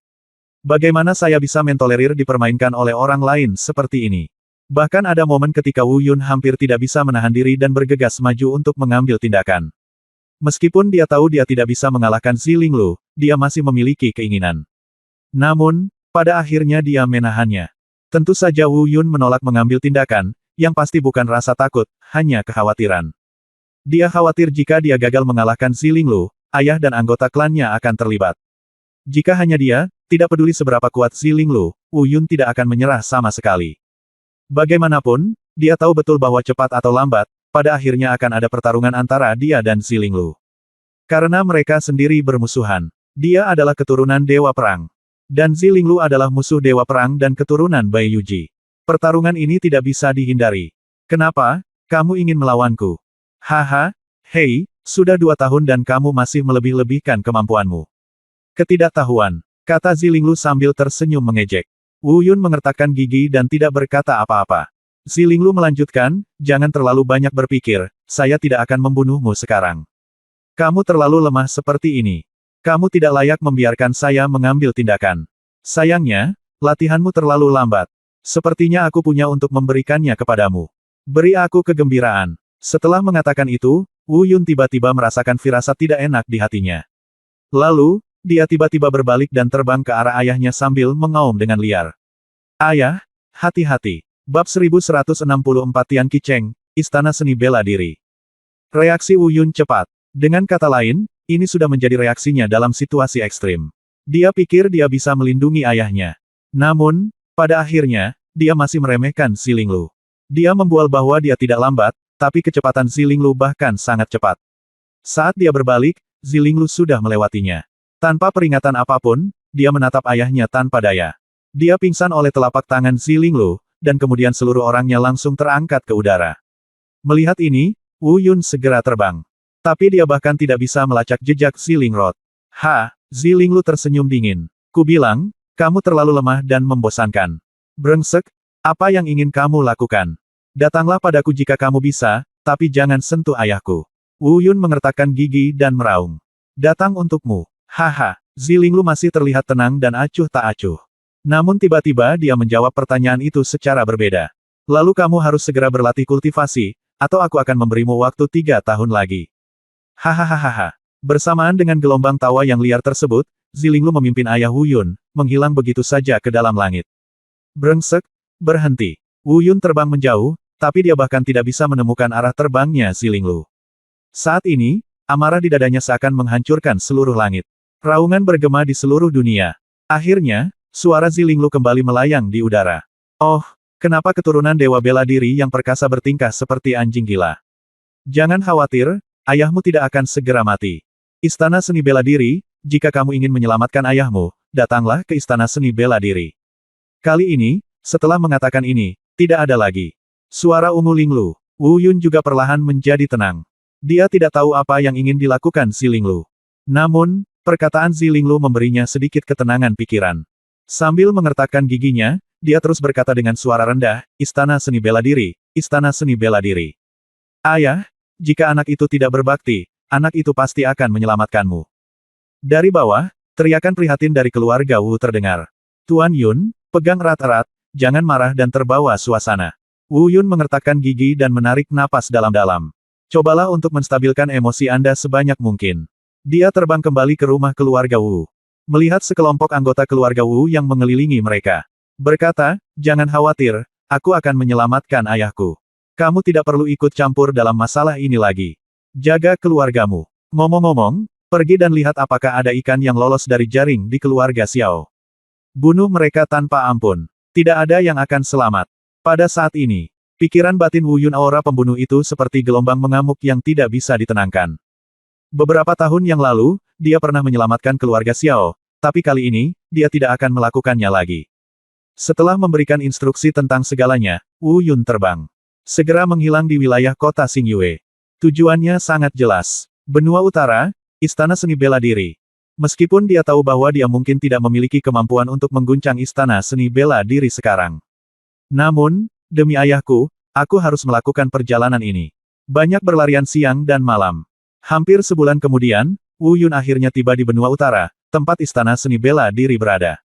Bagaimana saya bisa mentolerir dipermainkan oleh orang lain seperti ini? Bahkan ada momen ketika Wu Yun hampir tidak bisa menahan diri dan bergegas maju untuk mengambil tindakan. Meskipun dia tahu dia tidak bisa mengalahkan Zilinglu, dia masih memiliki keinginan. Namun, pada akhirnya dia menahannya. Tentu saja Wu Yun menolak mengambil tindakan, yang pasti bukan rasa takut, hanya kekhawatiran. Dia khawatir jika dia gagal mengalahkan Zilinglu, ayah dan anggota klannya akan terlibat. Jika hanya dia, tidak peduli seberapa kuat Zilinglu, Wu Yun tidak akan menyerah sama sekali. Bagaimanapun, dia tahu betul bahwa cepat atau lambat, pada akhirnya akan ada pertarungan antara dia dan Zilinglu. Karena mereka sendiri bermusuhan. Dia adalah keturunan Dewa Perang. Dan Zilinglu adalah musuh Dewa Perang dan keturunan Bai Yuji. Pertarungan ini tidak bisa dihindari. Kenapa? Kamu ingin melawanku? Haha, hei, sudah 2 tahun dan kamu masih melebih-lebihkan kemampuanmu. Ketidaktahuan, kata Zilinglu sambil tersenyum mengejek. Wu Yun mengertakkan gigi dan tidak berkata apa-apa. Zilinglu melanjutkan, jangan terlalu banyak berpikir, saya tidak akan membunuhmu sekarang. Kamu terlalu lemah seperti ini. Kamu tidak layak membiarkan saya mengambil tindakan. Sayangnya, latihanmu terlalu lambat. Sepertinya aku punya untuk memberikannya kepadamu. Beri aku kegembiraan. Setelah mengatakan itu, Wu Yun tiba-tiba merasakan firasat tidak enak di hatinya. Lalu, dia tiba-tiba berbalik dan terbang ke arah ayahnya sambil mengaum dengan liar. Ayah, hati-hati. Bab 1164 Tian Qicheng, Istana Seni Bela Diri. Reaksi Wu Yun cepat. Dengan kata lain, ini sudah menjadi reaksinya dalam situasi ekstrim. Dia pikir dia bisa melindungi ayahnya. Namun, pada akhirnya, dia masih meremehkan Zilinglu. Dia membual bahwa dia tidak lambat, tapi kecepatan Zilinglu bahkan sangat cepat. Saat dia berbalik, Zilinglu sudah melewatinya. Tanpa peringatan apapun, dia menatap ayahnya tanpa daya. Dia pingsan oleh telapak tangan Zilinglu, dan kemudian seluruh orangnya langsung terangkat ke udara. Melihat ini, Wu Yun segera terbang. Tapi dia bahkan tidak bisa melacak jejak Zilingrod. Ha, Zilinglu tersenyum dingin. Ku bilang, kamu terlalu lemah dan membosankan. Brengsek, apa yang ingin kamu lakukan? Datanglah padaku jika kamu bisa, tapi jangan sentuh ayahku. Wu Yun mengertakkan gigi dan meraung. Datang untukmu. Haha, Zilinglu masih terlihat tenang dan acuh tak acuh. Namun tiba-tiba dia menjawab pertanyaan itu secara berbeda. Lalu kamu harus segera berlatih kultivasi, atau aku akan memberimu waktu 3 tahun lagi. Hahaha. Bersamaan dengan gelombang tawa yang liar tersebut, Zilinglu memimpin ayah Wu Yun, menghilang begitu saja ke dalam langit. Brengsek, berhenti. Wu Yun terbang menjauh, tapi dia bahkan tidak bisa menemukan arah terbangnya Zilinglu. Saat ini, amarah di dadanya seakan menghancurkan seluruh langit. Raungan bergema di seluruh dunia. Akhirnya, suara Zilinglu kembali melayang di udara. Oh, kenapa keturunan dewa bela diri yang perkasa bertingkah seperti anjing gila? Jangan khawatir, ayahmu tidak akan segera mati. Istana Seni Bela Diri, jika kamu ingin menyelamatkan ayahmu, datanglah ke Istana Seni Bela Diri. Kali ini, setelah mengatakan ini, tidak ada lagi suara ungu Linglu. Wu Yun juga perlahan menjadi tenang. Dia tidak tahu apa yang ingin dilakukan Zilinglu. Namun, perkataan Zilinglu memberinya sedikit ketenangan pikiran. Sambil mengertakkan giginya, dia terus berkata dengan suara rendah, Istana Seni Bela Diri, Istana Seni Bela Diri. Ayah, jika anak itu tidak berbakti, anak itu pasti akan menyelamatkanmu. Dari bawah, teriakan prihatin dari keluarga Wu terdengar. Tuan Yun, pegang erat-erat, jangan marah dan terbawa suasana. Wu Yun mengertakkan gigi dan menarik napas dalam-dalam. Cobalah untuk menstabilkan emosi Anda sebanyak mungkin. Dia terbang kembali ke rumah keluarga Wu. Melihat sekelompok anggota keluarga Wu yang mengelilingi mereka. Berkata, jangan khawatir, aku akan menyelamatkan ayahku. Kamu tidak perlu ikut campur dalam masalah ini lagi. Jaga keluargamu. Ngomong-ngomong, pergi dan lihat apakah ada ikan yang lolos dari jaring di keluarga Xiao. Bunuh mereka tanpa ampun. Tidak ada yang akan selamat. Pada saat ini, pikiran batin Wu Yun aura pembunuh itu seperti gelombang mengamuk yang tidak bisa ditenangkan. Beberapa tahun yang lalu, dia pernah menyelamatkan keluarga Xiao, tapi kali ini, dia tidak akan melakukannya lagi. Setelah memberikan instruksi tentang segalanya, Wu Yun terbang. Segera menghilang di wilayah kota Xingyue. Tujuannya sangat jelas. Benua Utara, Istana Seni Bela Diri. Meskipun dia tahu bahwa dia mungkin tidak memiliki kemampuan untuk mengguncang Istana Seni Bela Diri sekarang. Namun, demi ayahku, aku harus melakukan perjalanan ini. Banyak berlarian siang dan malam. Hampir sebulan kemudian, Wu Yun akhirnya tiba di Benua Utara, tempat Istana Seni Bela Diri berada.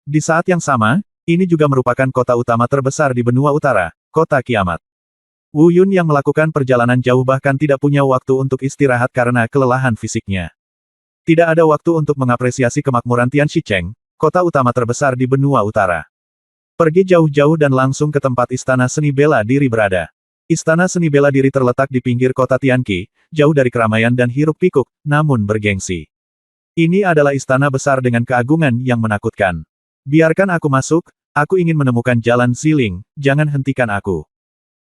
Di saat yang sama, ini juga merupakan kota utama terbesar di Benua Utara, Kota Kiamat. Wu Yun yang melakukan perjalanan jauh bahkan tidak punya waktu untuk istirahat karena kelelahan fisiknya. Tidak ada waktu untuk mengapresiasi kemakmuran Tianxicheng, kota utama terbesar di Benua Utara. Pergi jauh-jauh dan langsung ke tempat Istana Seni Bela Diri berada. Istana Seni Bela Diri terletak di pinggir kota Tianqi, jauh dari keramaian dan hiruk-pikuk, namun bergengsi. Ini adalah istana besar dengan keagungan yang menakutkan. Biarkan aku masuk, aku ingin menemukan jalan Ziling, jangan hentikan aku.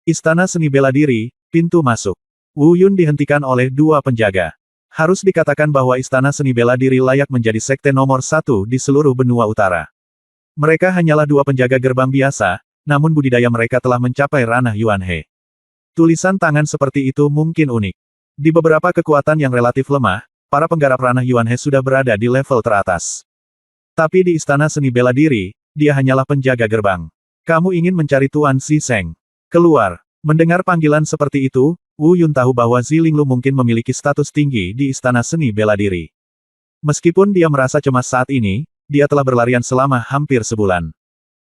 Istana Seni Bela Diri, pintu masuk. Wu Yun dihentikan oleh 2 penjaga. Harus dikatakan bahwa Istana Seni Bela Diri layak menjadi sekte nomor 1 di seluruh Benua Utara. Mereka hanyalah 2 penjaga gerbang biasa, namun budidaya mereka telah mencapai ranah Yuanhe. Tulisan tangan seperti itu mungkin unik. Di beberapa kekuatan yang relatif lemah, para penggarap ranah Yuanhe sudah berada di level teratas. Tapi di Istana Seni Bela Diri, dia hanyalah penjaga gerbang. Kamu ingin mencari Tuan Xiseng? Keluar. Mendengar panggilan seperti itu, Wu Yun tahu bahwa Zilinglu mungkin memiliki status tinggi di Istana Seni Bela Diri. Meskipun dia merasa cemas saat ini, dia telah berlarian selama hampir sebulan.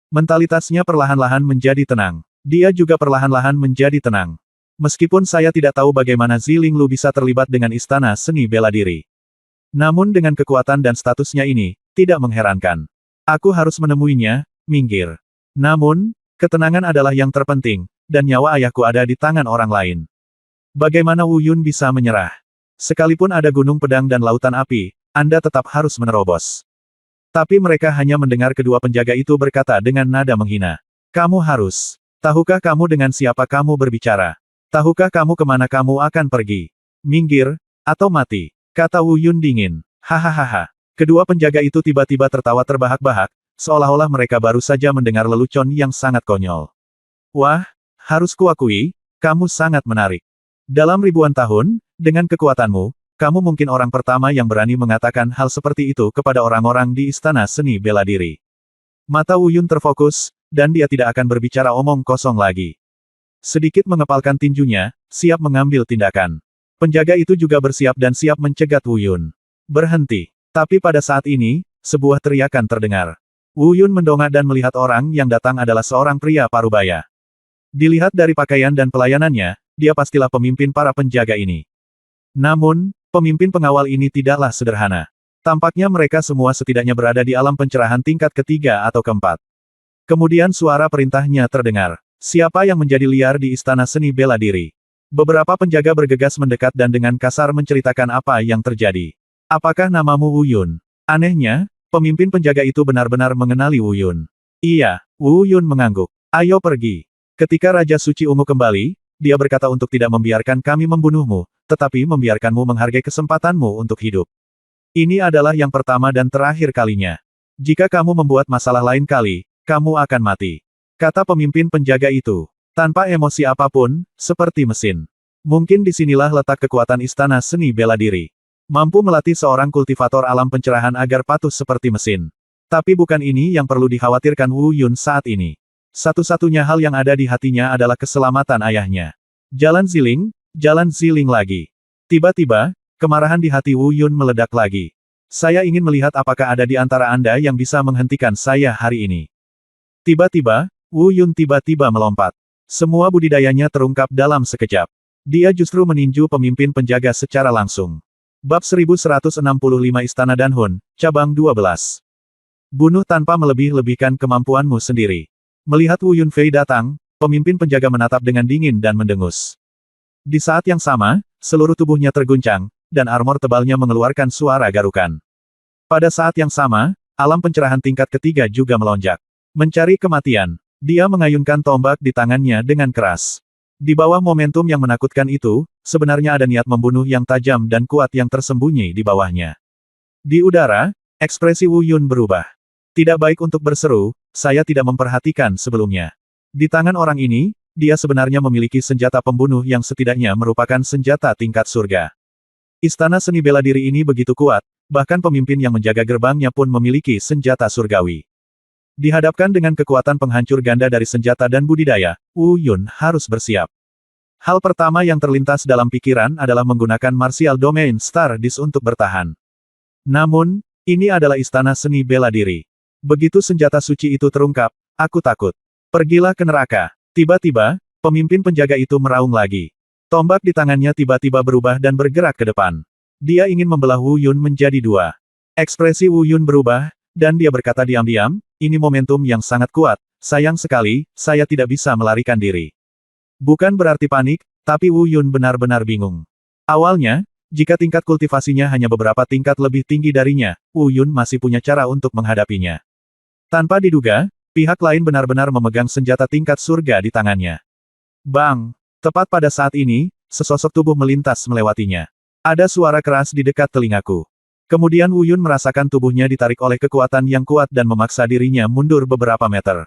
Mentalitasnya perlahan-lahan menjadi tenang. Dia juga perlahan-lahan menjadi tenang. Meskipun saya tidak tahu bagaimana Zilinglu bisa terlibat dengan Istana Seni Bela Diri. Namun dengan kekuatan dan statusnya ini, tidak mengherankan. Aku harus menemuinya, minggir. Namun, ketenangan adalah yang terpenting, dan nyawa ayahku ada di tangan orang lain. Bagaimana Wu Yun bisa menyerah? Sekalipun ada gunung pedang dan lautan api, Anda tetap harus menerobos. Tapi mereka hanya mendengar kedua penjaga itu berkata dengan nada menghina. Kamu harus. Tahukah kamu dengan siapa kamu berbicara? Tahukah kamu kemana kamu akan pergi? Minggir, atau mati, kata Wu Yun dingin. Hahaha. Kedua penjaga itu tiba-tiba tertawa terbahak-bahak, seolah-olah mereka baru saja mendengar lelucon yang sangat konyol. Wah, harus kuakui, kamu sangat menarik. Dalam ribuan tahun, dengan kekuatanmu, kamu mungkin orang pertama yang berani mengatakan hal seperti itu kepada orang-orang di Istana Seni Bela Diri. Mata Wu Yun terfokus, dan dia tidak akan berbicara omong kosong lagi. Sedikit mengepalkan tinjunya, siap mengambil tindakan. Penjaga itu juga bersiap dan siap mencegat Wu Yun. Berhenti. Tapi pada saat ini, sebuah teriakan terdengar. Wu Yun mendongak dan melihat orang yang datang adalah seorang pria parubaya. Dilihat dari pakaian dan pelayanannya, dia pastilah pemimpin para penjaga ini. Namun, pemimpin pengawal ini tidaklah sederhana. Tampaknya mereka semua setidaknya berada di alam pencerahan tingkat ketiga atau keempat. Kemudian suara perintahnya terdengar. Siapa yang menjadi liar di istana seni bela diri? Beberapa penjaga bergegas mendekat dan dengan kasar menceritakan apa yang terjadi. Apakah namamu Wu Yun? Anehnya, pemimpin penjaga itu benar-benar mengenali Wu Yun. Iya, Wu Yun mengangguk. Ayo pergi. Ketika Raja Suci Ungu kembali, dia berkata untuk tidak membiarkan kami membunuhmu, tetapi membiarkanmu menghargai kesempatanmu untuk hidup. Ini adalah yang pertama dan terakhir kalinya. Jika kamu membuat masalah lain kali, kamu akan mati. Kata pemimpin penjaga itu, tanpa emosi apapun, seperti mesin. Mungkin disinilah letak kekuatan istana seni bela diri. Mampu melatih seorang kultivator alam pencerahan agar patuh seperti mesin. Tapi bukan ini yang perlu dikhawatirkan Wu Yun saat ini. Satu-satunya hal yang ada di hatinya adalah keselamatan ayahnya. Jalan ziling lagi. Tiba-tiba, kemarahan di hati Wu Yun meledak lagi. Saya ingin melihat apakah ada di antara Anda yang bisa menghentikan saya hari ini. Tiba-tiba, Wu Yun tiba-tiba melompat. Semua budidayanya terungkap dalam sekejap. Dia justru meninju pemimpin penjaga secara langsung. Bab 1165 Istana Danhun, Cabang 12. Bunuh tanpa melebih-lebihkan kemampuanmu sendiri. Melihat Wu Yunfei datang, pemimpin penjaga menatap dengan dingin dan mendengus. Di saat yang sama, seluruh tubuhnya terguncang, dan armor tebalnya mengeluarkan suara garukan. Pada saat yang sama, alam pencerahan tingkat ketiga juga melonjak. Mencari kematian, dia mengayunkan tombak di tangannya dengan keras. Di bawah momentum yang menakutkan itu, sebenarnya ada niat membunuh yang tajam dan kuat yang tersembunyi di bawahnya. Di udara, ekspresi Wu Yun berubah. Tidak baik untuk berseru, saya tidak memperhatikan sebelumnya. Di tangan orang ini, dia sebenarnya memiliki senjata pembunuh yang setidaknya merupakan senjata tingkat surga. Istana seni bela diri ini begitu kuat, bahkan pemimpin yang menjaga gerbangnya pun memiliki senjata surgawi. Dihadapkan dengan kekuatan penghancur ganda dari senjata dan budidaya, Wu Yun harus bersiap. Hal pertama yang terlintas dalam pikiran adalah menggunakan Martial Domain Stardust untuk bertahan. Namun, ini adalah istana seni bela diri. Begitu senjata suci itu terungkap, aku takut. Pergilah ke neraka. Tiba-tiba, pemimpin penjaga itu meraung lagi. Tombak di tangannya tiba-tiba berubah dan bergerak ke depan. Dia ingin membelah Wu Yun menjadi dua. Ekspresi Wu Yun berubah, dan dia berkata diam-diam, ini momentum yang sangat kuat, sayang sekali, saya tidak bisa melarikan diri. Bukan berarti panik, tapi Wu Yun benar-benar bingung. Awalnya, jika tingkat kultivasinya hanya beberapa tingkat lebih tinggi darinya, Wu Yun masih punya cara untuk menghadapinya. Tanpa diduga, pihak lain benar-benar memegang senjata tingkat surga di tangannya. Bang! Tepat pada saat ini, sesosok tubuh melintas melewatinya. Ada suara keras di dekat telingaku. Kemudian Wu Yun merasakan tubuhnya ditarik oleh kekuatan yang kuat dan memaksa dirinya mundur beberapa meter.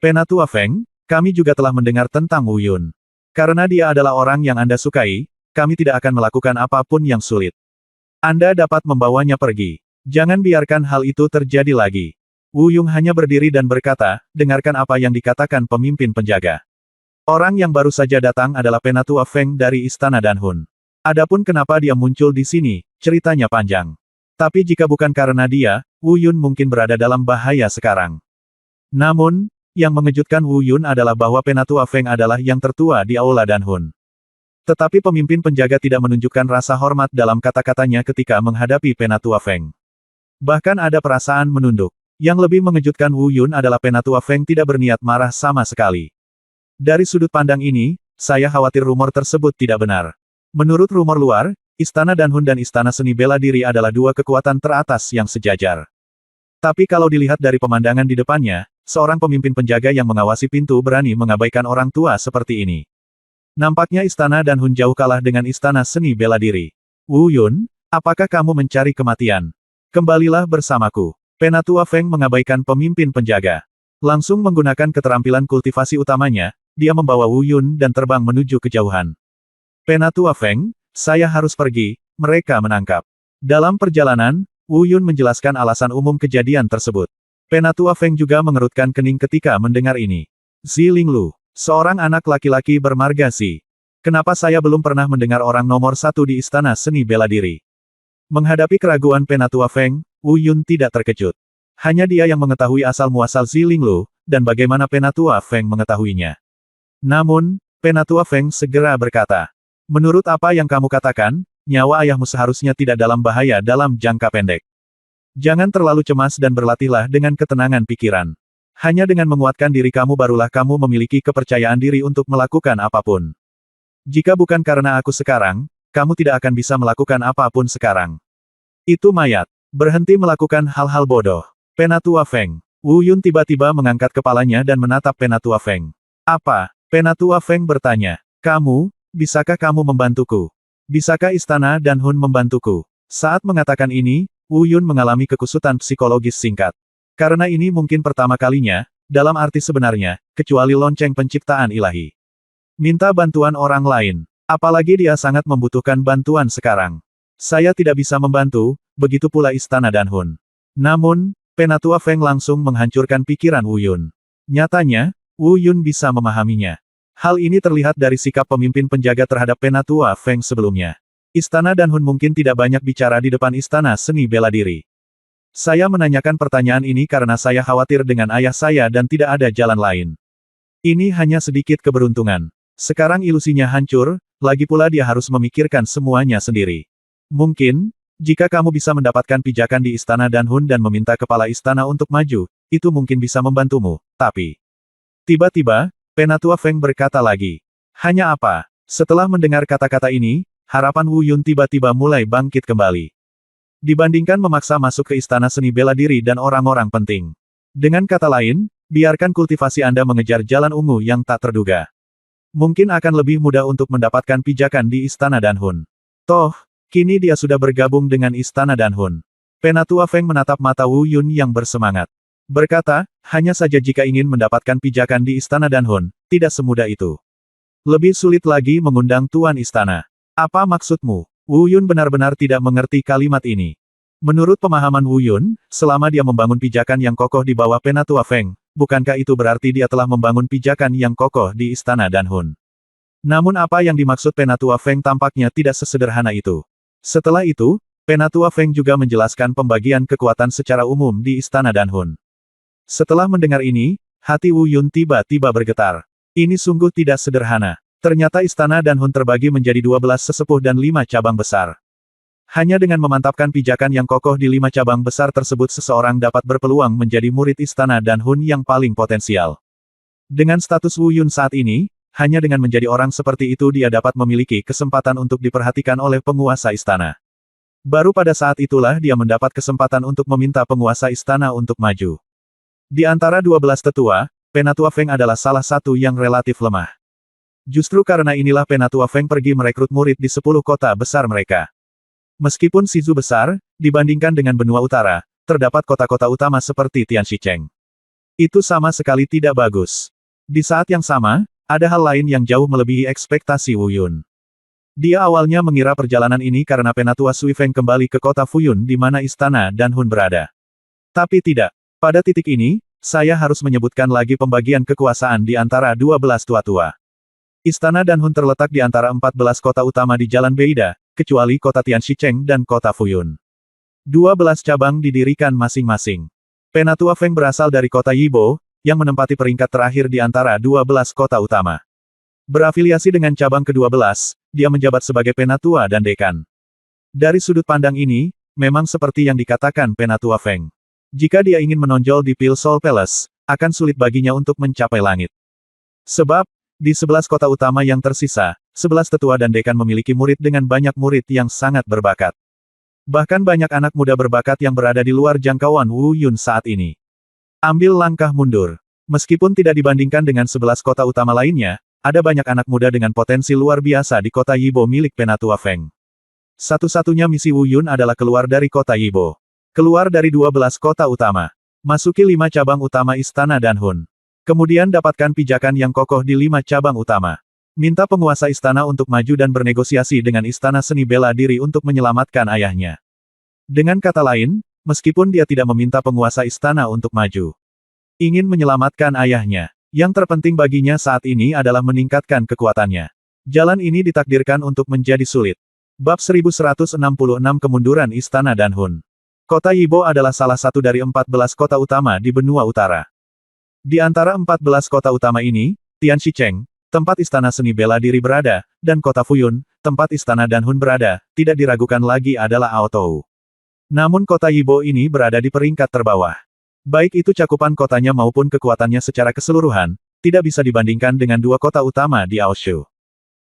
Penatua Feng, kami juga telah mendengar tentang Wu Yun. Karena dia adalah orang yang Anda sukai, kami tidak akan melakukan apapun yang sulit. Anda dapat membawanya pergi. Jangan biarkan hal itu terjadi lagi. Wu Yun hanya berdiri dan berkata, dengarkan apa yang dikatakan pemimpin penjaga. Orang yang baru saja datang adalah Penatua Feng dari Istana Danhun. Adapun kenapa dia muncul di sini, ceritanya panjang. Tapi jika bukan karena dia, Wu Yun mungkin berada dalam bahaya sekarang. Namun, yang mengejutkan Wu Yun adalah bahwa Penatua Feng adalah yang tertua di Aula Danhun. Tetapi pemimpin penjaga tidak menunjukkan rasa hormat dalam kata-katanya ketika menghadapi Penatua Feng. Bahkan ada perasaan menunduk. Yang lebih mengejutkan Wu Yun adalah Penatua Feng tidak berniat marah sama sekali. Dari sudut pandang ini, saya khawatir rumor tersebut tidak benar. Menurut rumor luar, Istana Danhun dan Istana Seni Bela Diri adalah dua kekuatan teratas yang sejajar. Tapi kalau dilihat dari pemandangan di depannya, seorang pemimpin penjaga yang mengawasi pintu berani mengabaikan orang tua seperti ini. Nampaknya Istana Danhun jauh kalah dengan Istana Seni Bela Diri. Wu Yun, apakah kamu mencari kematian? Kembalilah bersamaku. Penatua Feng mengabaikan pemimpin penjaga. Langsung menggunakan keterampilan kultivasi utamanya, dia membawa Wu Yun dan terbang menuju kejauhan. Penatua Feng, saya harus pergi, mereka menangkap. Dalam perjalanan, Wu Yun menjelaskan alasan umum kejadian tersebut. Penatua Feng juga mengerutkan kening ketika mendengar ini. Zilinglu, seorang anak laki-laki bermarga Zi. Kenapa saya belum pernah mendengar orang nomor satu di istana seni bela diri? Menghadapi keraguan Penatua Feng, Wu Yun tidak terkejut. Hanya dia yang mengetahui asal-muasal Zilinglu, dan bagaimana Penatua Feng mengetahuinya. Namun, Penatua Feng segera berkata, menurut apa yang kamu katakan, nyawa ayahmu seharusnya tidak dalam bahaya dalam jangka pendek. Jangan terlalu cemas dan berlatihlah dengan ketenangan pikiran. Hanya dengan menguatkan diri kamu barulah kamu memiliki kepercayaan diri untuk melakukan apapun. Jika bukan karena aku sekarang, kamu tidak akan bisa melakukan apapun sekarang. Itu mayat. Berhenti melakukan hal-hal bodoh. Penatua Feng. Wu Yun tiba-tiba mengangkat kepalanya dan menatap Penatua Feng. Apa? Penatua Feng bertanya. Kamu, bisakah kamu membantuku? Bisakah istana dan Hun membantuku? Saat mengatakan ini, Wu Yun mengalami kekusutan psikologis singkat. Karena ini mungkin pertama kalinya, dalam arti sebenarnya, kecuali lonceng penciptaan ilahi. Minta bantuan orang lain. Apalagi dia sangat membutuhkan bantuan sekarang. Saya tidak bisa membantu, begitu pula istana dan Hun. Namun, Penatua Feng langsung menghancurkan pikiran Wu Yun. Nyatanya, Wu Yun bisa memahaminya. Hal ini terlihat dari sikap pemimpin penjaga terhadap Penatua Feng sebelumnya. Istana dan Hun mungkin tidak banyak bicara di depan istana seni bela diri. Saya menanyakan pertanyaan ini karena saya khawatir dengan ayah saya dan tidak ada jalan lain. Ini hanya sedikit keberuntungan. Sekarang ilusinya hancur, lagi pula dia harus memikirkan semuanya sendiri. Mungkin, jika kamu bisa mendapatkan pijakan di istana dan Hun dan meminta kepala istana untuk maju, itu mungkin bisa membantumu, tapi... Tiba-tiba, Penatua Feng berkata lagi. Hanya apa? Setelah mendengar kata-kata ini, harapan Wu Yun tiba-tiba mulai bangkit kembali. Dibandingkan memaksa masuk ke istana seni bela diri dan orang-orang penting. Dengan kata lain, biarkan kultivasi Anda mengejar jalan ungu yang tak terduga. Mungkin akan lebih mudah untuk mendapatkan pijakan di istana dan Hun. Toh, kini dia sudah bergabung dengan istana dan Hun. Penatua Feng menatap mata Wu Yun yang bersemangat. Berkata, hanya saja jika ingin mendapatkan pijakan di istana dan Hun, tidak semudah itu. Lebih sulit lagi mengundang tuan istana. Apa maksudmu? Wu Yun benar-benar tidak mengerti kalimat ini. Menurut pemahaman Wu Yun, selama dia membangun pijakan yang kokoh di bawah Penatua Feng, bukankah itu berarti dia telah membangun pijakan yang kokoh di istana dan Hun? Namun apa yang dimaksud Penatua Feng tampaknya tidak sesederhana itu. Setelah itu, Penatua Feng juga menjelaskan pembagian kekuatan secara umum di istana dan Hun. Setelah mendengar ini, hati Wu Yun tiba-tiba bergetar. Ini sungguh tidak sederhana. Ternyata istana dan Hun terbagi menjadi 12 sesepuh dan 5 cabang besar. Hanya dengan memantapkan pijakan yang kokoh di 5 cabang besar tersebut seseorang dapat berpeluang menjadi murid istana dan Hun yang paling potensial. Dengan status Wu Yun saat ini, hanya dengan menjadi orang seperti itu dia dapat memiliki kesempatan untuk diperhatikan oleh penguasa istana. Baru pada saat itulah dia mendapat kesempatan untuk meminta penguasa istana untuk maju. Di antara 12 tetua, Penatua Feng adalah salah satu yang relatif lemah. Justru karena inilah Penatua Feng pergi merekrut murid di 10 kota besar mereka. Meskipun Shizu besar, dibandingkan dengan benua utara, terdapat kota-kota utama seperti Tianxicheng. Itu sama sekali tidak bagus. Di saat yang sama, ada hal lain yang jauh melebihi ekspektasi Wu Yun. Dia awalnya mengira perjalanan ini karena Penatua Sui Feng kembali ke kota Fuyun di mana istana dan Hun berada. Tapi tidak. Pada titik ini, saya harus menyebutkan lagi pembagian kekuasaan di antara 12 tua-tua. Istana dan Hun terletak di antara 14 kota utama di Jalan Beida, kecuali kota Tianxicheng dan kota Fuyun. 12 cabang didirikan masing-masing. Penatua Feng berasal dari kota Yibo, yang menempati peringkat terakhir di antara 12 kota utama. Berafiliasi dengan cabang ke-12, dia menjabat sebagai penatua dan dekan. Dari sudut pandang ini, memang seperti yang dikatakan Penatua Feng. Jika dia ingin menonjol di Pil Soul Palace, akan sulit baginya untuk mencapai langit. Sebab, di 11 kota utama yang tersisa, 11 tetua dan dekan memiliki murid dengan banyak murid yang sangat berbakat. Bahkan banyak anak muda berbakat yang berada di luar jangkauan Wu Yun saat ini. Ambil langkah mundur. Meskipun tidak dibandingkan dengan 11 kota utama lainnya, ada banyak anak muda dengan potensi luar biasa di kota Yibo milik Penatua Feng. Satu-satunya misi Wu Yun adalah keluar dari kota Yibo. Keluar dari 12 kota utama. Masuki 5 cabang utama istana dan Hun. Kemudian dapatkan pijakan yang kokoh di 5 cabang utama. Minta penguasa istana untuk maju dan bernegosiasi dengan istana seni bela diri untuk menyelamatkan ayahnya. Dengan kata lain, meskipun dia tidak meminta penguasa istana untuk maju. Ingin menyelamatkan ayahnya. Yang terpenting baginya saat ini adalah meningkatkan kekuatannya. Jalan ini ditakdirkan untuk menjadi sulit. Bab 1166 Kemunduran Istana Danhun. Kota Yibo adalah salah satu dari 14 kota utama di benua utara. Di antara 14 kota utama ini, Tianxicheng, tempat istana seni bela diri berada, dan kota Fuyun, tempat istana Danhun berada, tidak diragukan lagi adalah Aotou. Namun kota Yibo ini berada di peringkat terbawah. Baik itu cakupan kotanya maupun kekuatannya secara keseluruhan, tidak bisa dibandingkan dengan dua kota utama di Aoshu.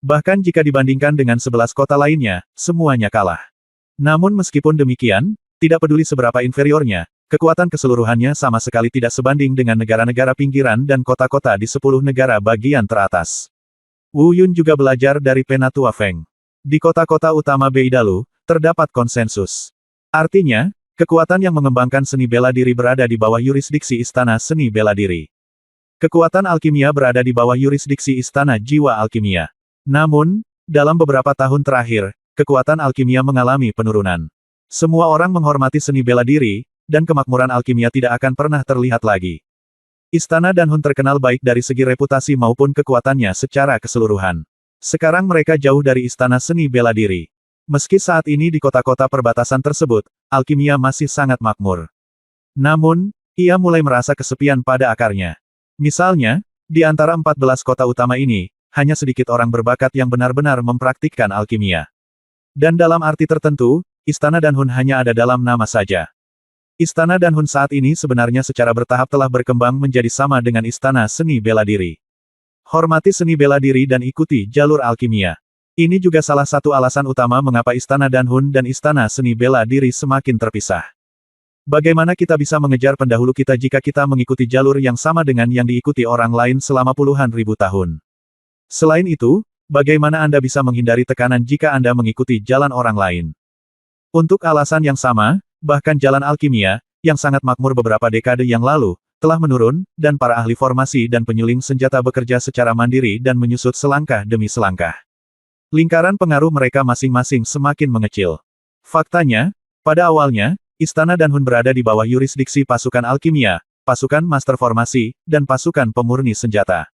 Bahkan jika dibandingkan dengan 11 kota lainnya, semuanya kalah. Namun meskipun demikian, tidak peduli seberapa inferiornya, kekuatan keseluruhannya sama sekali tidak sebanding dengan negara-negara pinggiran dan kota-kota di 10 negara bagian teratas. Wu Yun juga belajar dari Penatua Feng. Di kota-kota utama Beidalu, terdapat konsensus. Artinya, kekuatan yang mengembangkan seni bela diri berada di bawah yurisdiksi Istana Seni Bela Diri. Kekuatan alkimia berada di bawah yurisdiksi Istana Jiwa Alkimia. Namun, dalam beberapa tahun terakhir, kekuatan alkimia mengalami penurunan. Semua orang menghormati seni bela diri, dan kemakmuran alkimia tidak akan pernah terlihat lagi. Istana Danhun terkenal baik dari segi reputasi maupun kekuatannya secara keseluruhan. Sekarang mereka jauh dari istana seni bela diri. Meski saat ini di kota-kota perbatasan tersebut, alkimia masih sangat makmur. Namun, ia mulai merasa kesepian pada akarnya. Misalnya, di antara 14 kota utama ini, hanya sedikit orang berbakat yang benar-benar mempraktikkan alkimia. Dan dalam arti tertentu, Istana Danhun hanya ada dalam nama saja. Istana Danhun saat ini sebenarnya secara bertahap telah berkembang menjadi sama dengan Istana Seni Bela Diri. Hormati seni bela diri dan ikuti jalur alkimia. Ini juga salah satu alasan utama mengapa Istana Danhun dan Istana Seni Bela Diri semakin terpisah. Bagaimana kita bisa mengejar pendahulu kita jika kita mengikuti jalur yang sama dengan yang diikuti orang lain selama puluhan ribu tahun? Selain itu, bagaimana Anda bisa menghindari tekanan jika Anda mengikuti jalan orang lain? Untuk alasan yang sama, bahkan jalan alkimia, yang sangat makmur beberapa dekade yang lalu, telah menurun, dan para ahli formasi dan penyuling senjata bekerja secara mandiri dan menyusut selangkah demi selangkah. Lingkaran pengaruh mereka masing-masing semakin mengecil. Faktanya, pada awalnya, Istana Danhun berada di bawah yurisdiksi pasukan alkimia, pasukan master formasi, dan pasukan pemurni senjata.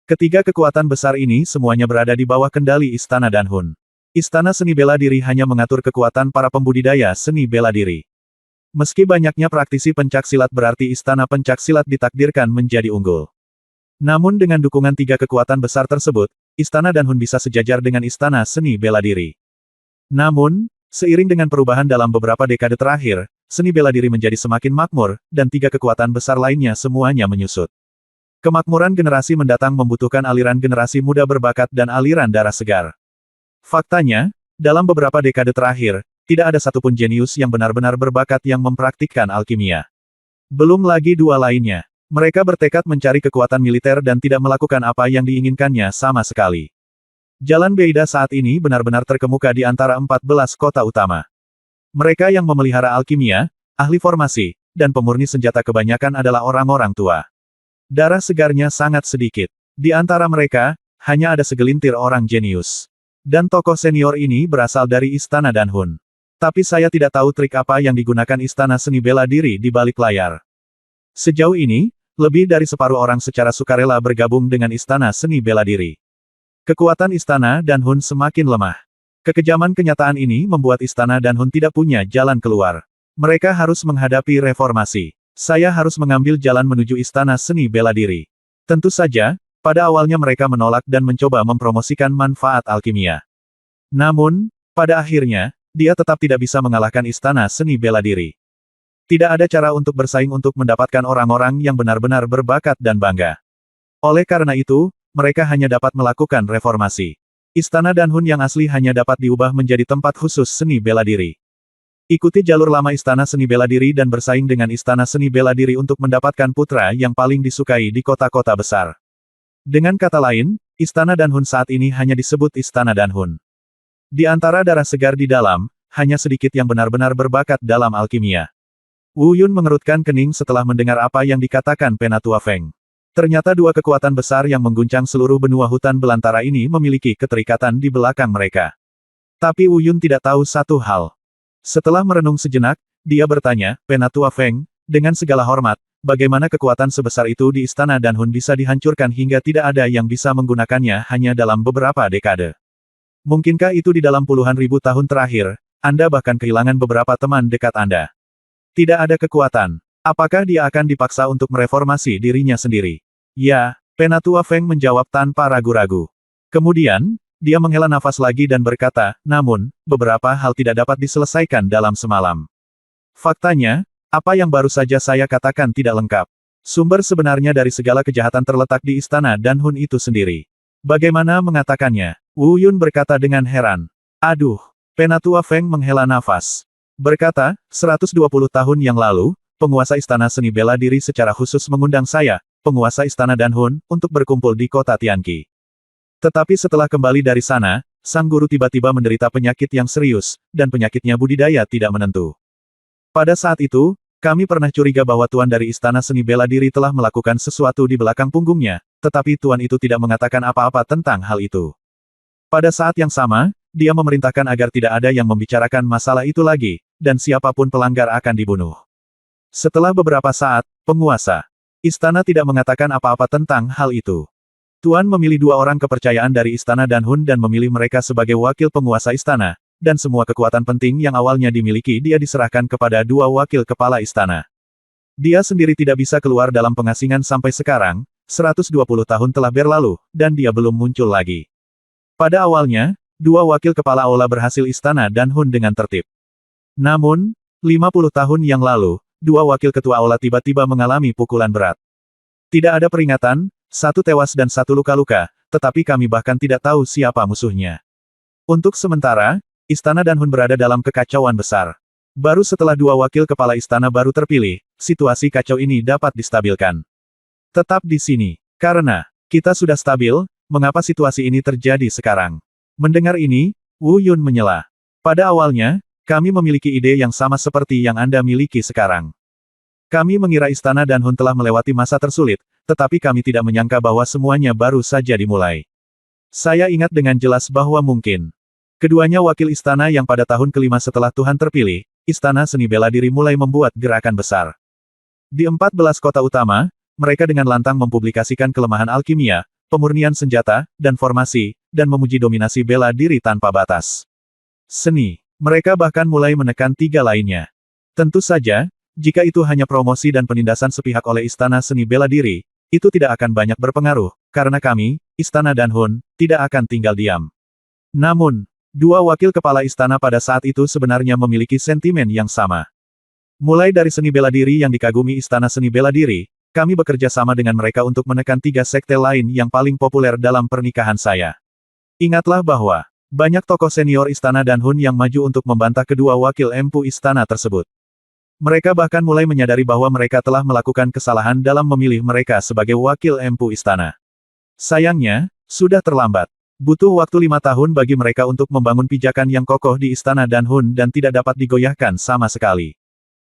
Ketiga kekuatan besar ini semuanya berada di bawah kendali Istana Danhun. Istana Seni Bela Diri hanya mengatur kekuatan para pembudidaya seni bela diri. Meski banyaknya praktisi pencaksilat berarti Istana Pencaksilat ditakdirkan menjadi unggul. Namun dengan dukungan tiga kekuatan besar tersebut, Istana Danhun bisa sejajar dengan Istana Seni Bela Diri. Namun, seiring dengan perubahan dalam beberapa dekade terakhir, seni bela diri menjadi semakin makmur, dan tiga kekuatan besar lainnya semuanya menyusut. Kemakmuran generasi mendatang membutuhkan aliran generasi muda berbakat dan aliran darah segar. Faktanya, dalam beberapa dekade terakhir, tidak ada satupun jenius yang benar-benar berbakat yang mempraktikkan alkimia. Belum lagi dua lainnya. Mereka bertekad mencari kekuatan militer dan tidak melakukan apa yang diinginkannya sama sekali. Jalan Beida saat ini benar-benar terkemuka di antara 14 kota utama. Mereka yang memelihara alkimia, ahli formasi, dan pemurni senjata kebanyakan adalah orang-orang tua. Darah segarnya sangat sedikit. Di antara mereka, hanya ada segelintir orang jenius. Dan tokoh senior ini berasal dari Istana Danhun. Tapi saya tidak tahu trik apa yang digunakan Istana Seni Bela Diri di balik layar. Sejauh ini, lebih dari separuh orang secara sukarela bergabung dengan Istana Seni Bela Diri. Kekuatan Istana Danhun semakin lemah. Kekejaman kenyataan ini membuat Istana Danhun tidak punya jalan keluar. Mereka harus menghadapi reformasi. Saya harus mengambil jalan menuju Istana Seni Bela Diri. Tentu saja, pada awalnya mereka menolak dan mencoba mempromosikan manfaat alkimia. Namun, pada akhirnya, dia tetap tidak bisa mengalahkan Istana Seni Bela Diri. Tidak ada cara untuk bersaing untuk mendapatkan orang-orang yang benar-benar berbakat dan bangga. Oleh karena itu, mereka hanya dapat melakukan reformasi. Istana Danhun yang asli hanya dapat diubah menjadi tempat khusus seni bela diri. Ikuti jalur lama Istana Seni Bela Diri dan bersaing dengan Istana Seni Bela Diri untuk mendapatkan putra yang paling disukai di kota-kota besar. Dengan kata lain, Istana Danhun saat ini hanya disebut Istana Danhun. Di antara darah segar di dalam, hanya sedikit yang benar-benar berbakat dalam alkimia. Wu Yun mengerutkan kening setelah mendengar apa yang dikatakan Penatua Feng. Ternyata dua kekuatan besar yang mengguncang seluruh benua hutan belantara ini memiliki keterikatan di belakang mereka. Tapi Wu Yun tidak tahu satu hal. Setelah merenung sejenak, dia bertanya, Penatua Feng, dengan segala hormat, bagaimana kekuatan sebesar itu di Istana Danhun bisa dihancurkan hingga tidak ada yang bisa menggunakannya hanya dalam beberapa dekade? Mungkinkah itu di dalam puluhan ribu tahun terakhir, Anda bahkan kehilangan beberapa teman dekat Anda? Tidak ada kekuatan. Apakah dia akan dipaksa untuk mereformasi dirinya sendiri? Ya, Penatua Feng menjawab tanpa ragu-ragu. Kemudian, dia menghela nafas lagi dan berkata, namun, beberapa hal tidak dapat diselesaikan dalam semalam. Faktanya, apa yang baru saja saya katakan tidak lengkap. Sumber sebenarnya dari segala kejahatan terletak di Istana Danhun itu sendiri. Bagaimana mengatakannya? Wu Yun berkata dengan heran. Aduh, Penatua Feng menghela nafas. Berkata, 120 tahun yang lalu, penguasa Istana Seni Bela Diri secara khusus mengundang saya, penguasa Istana Danhun, untuk berkumpul di kota Tianqi. Tetapi setelah kembali dari sana, sang guru tiba-tiba menderita penyakit yang serius, dan penyakitnya budidaya tidak menentu. Pada saat itu, kami pernah curiga bahwa tuan dari Istana Seni Bela Diri telah melakukan sesuatu di belakang punggungnya, tetapi tuan itu tidak mengatakan apa-apa tentang hal itu. Pada saat yang sama, dia memerintahkan agar tidak ada yang membicarakan masalah itu lagi, dan siapapun pelanggar akan dibunuh. Setelah beberapa saat, penguasa istana tidak mengatakan apa-apa tentang hal itu. Tuan memilih 2 orang kepercayaan dari Istana Danhun dan memilih mereka sebagai wakil penguasa istana, dan semua kekuatan penting yang awalnya dimiliki dia diserahkan kepada 2 wakil kepala istana. Dia sendiri tidak bisa keluar dalam pengasingan sampai sekarang, 120 tahun telah berlalu, dan dia belum muncul lagi. Pada awalnya, 2 wakil kepala aula berhasil Istana Danhun dengan tertib. Namun, 50 tahun yang lalu, 2 wakil ketua aula tiba-tiba mengalami pukulan berat. Tidak ada peringatan, 1 tewas dan 1 luka-luka, tetapi kami bahkan tidak tahu siapa musuhnya. Untuk sementara, Istana Danhun berada dalam kekacauan besar. Baru setelah 2 wakil kepala istana baru terpilih, situasi kacau ini dapat distabilkan. Tetap di sini. Karena kita sudah stabil, mengapa situasi ini terjadi sekarang? Mendengar ini, Wu Yun menyela. Pada awalnya, kami memiliki ide yang sama seperti yang Anda miliki sekarang. Kami mengira Istana Danhun telah melewati masa tersulit, tetapi kami tidak menyangka bahwa semuanya baru saja dimulai. Saya ingat dengan jelas bahwa mungkin keduanya wakil istana yang pada tahun kelima setelah Tuhan terpilih, Istana Seni Bela Diri mulai membuat gerakan besar. Di 14 kota utama, mereka dengan lantang mempublikasikan kelemahan alkimia, pemurnian senjata, dan formasi, dan memuji dominasi bela diri tanpa batas. Seni. Mereka bahkan mulai menekan 3 lainnya. Tentu saja, jika itu hanya promosi dan penindasan sepihak oleh Istana Seni Bela Diri, itu tidak akan banyak berpengaruh, karena kami, Istana Danhun, tidak akan tinggal diam. Namun, 2 wakil kepala istana pada saat itu sebenarnya memiliki sentimen yang sama. Mulai dari seni bela diri yang dikagumi Istana Seni Bela Diri, kami bekerja sama dengan mereka untuk menekan 3 sekte lain yang paling populer dalam pernikahan saya. Ingatlah bahwa banyak tokoh senior Istana Danhun yang maju untuk membantah kedua wakil empu istana tersebut. Mereka bahkan mulai menyadari bahwa mereka telah melakukan kesalahan dalam memilih mereka sebagai wakil empu istana. Sayangnya, sudah terlambat. Butuh waktu 5 tahun bagi mereka untuk membangun pijakan yang kokoh di Istana Danhun dan tidak dapat digoyahkan sama sekali.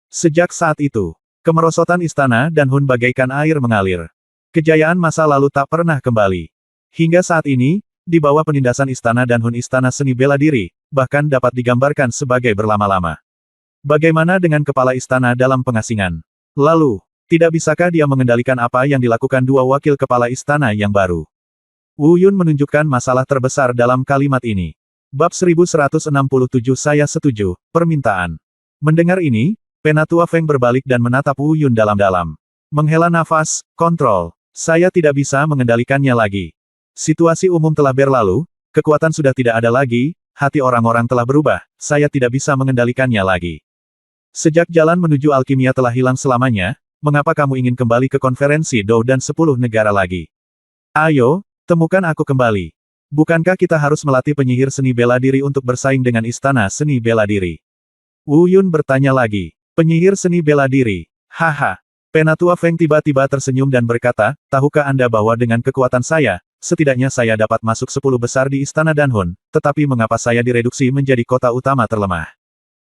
Sejak saat itu, kemerosotan Istana Danhun bagaikan air mengalir. Kejayaan masa lalu tak pernah kembali. Hingga saat ini, di bawah penindasan Istana Danhun Istana Seni Bela Diri, bahkan dapat digambarkan sebagai berlama-lama. Bagaimana dengan kepala istana dalam pengasingan? Lalu, tidak bisakah dia mengendalikan apa yang dilakukan 2 wakil kepala istana yang baru? Wu Yun menunjukkan masalah terbesar dalam kalimat ini. Bab 1167 saya setuju, permintaan. Mendengar ini, Penatua Feng berbalik dan menatap Wu Yun dalam-dalam. Menghela nafas, kontrol. Saya tidak bisa mengendalikannya lagi. Situasi umum telah berlalu, kekuatan sudah tidak ada lagi, hati orang-orang telah berubah, saya tidak bisa mengendalikannya lagi. Sejak jalan menuju alkimia telah hilang selamanya, mengapa kamu ingin kembali ke konferensi Dou dan 10 negara lagi? Ayo, temukan aku kembali. Bukankah kita harus melatih penyihir seni bela diri untuk bersaing dengan Istana Seni Bela Diri? Wu Yun bertanya lagi. Penyihir seni bela diri. Haha. Penatua Feng tiba-tiba tersenyum dan berkata, tahukah Anda bahwa dengan kekuatan saya, setidaknya saya dapat masuk 10 besar di Istana Danhun, tetapi mengapa saya direduksi menjadi kota utama terlemah?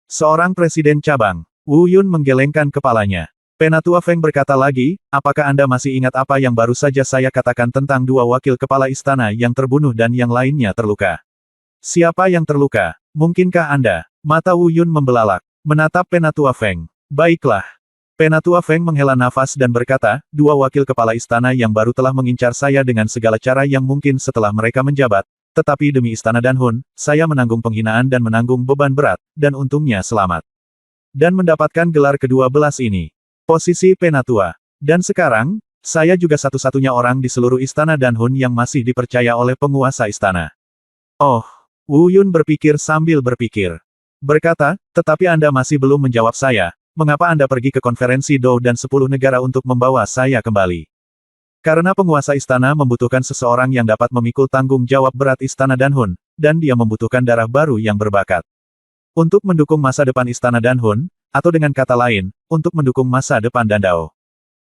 Seorang presiden cabang. Wu Yun menggelengkan kepalanya. Penatua Feng berkata lagi, apakah Anda masih ingat apa yang baru saja saya katakan tentang 2 wakil kepala istana yang terbunuh dan yang lainnya terluka? Siapa yang terluka? Mungkinkah Anda? Mata Wu Yun membelalak. Menatap Penatua Feng. Baiklah. Penatua Feng menghela nafas dan berkata, dua wakil kepala istana yang baru telah mengincar saya dengan segala cara yang mungkin setelah mereka menjabat, tetapi demi istana Danhun, saya menanggung penghinaan dan menanggung beban berat, dan untungnya selamat. Dan mendapatkan gelar ke-12 ini. Posisi Penatua. Dan sekarang, saya juga satu-satunya orang di seluruh istana Danhun yang masih dipercaya oleh penguasa istana. Oh, Wu Yun berpikir sambil berpikir. Berkata, tetapi Anda masih belum menjawab saya, mengapa Anda pergi ke konferensi Dou dan 10 negara untuk membawa saya kembali? Karena penguasa istana membutuhkan seseorang yang dapat memikul tanggung jawab berat istana Danhun, dan dia membutuhkan darah baru yang berbakat. Untuk mendukung masa depan istana Danhun, atau dengan kata lain, untuk mendukung masa depan Dandao.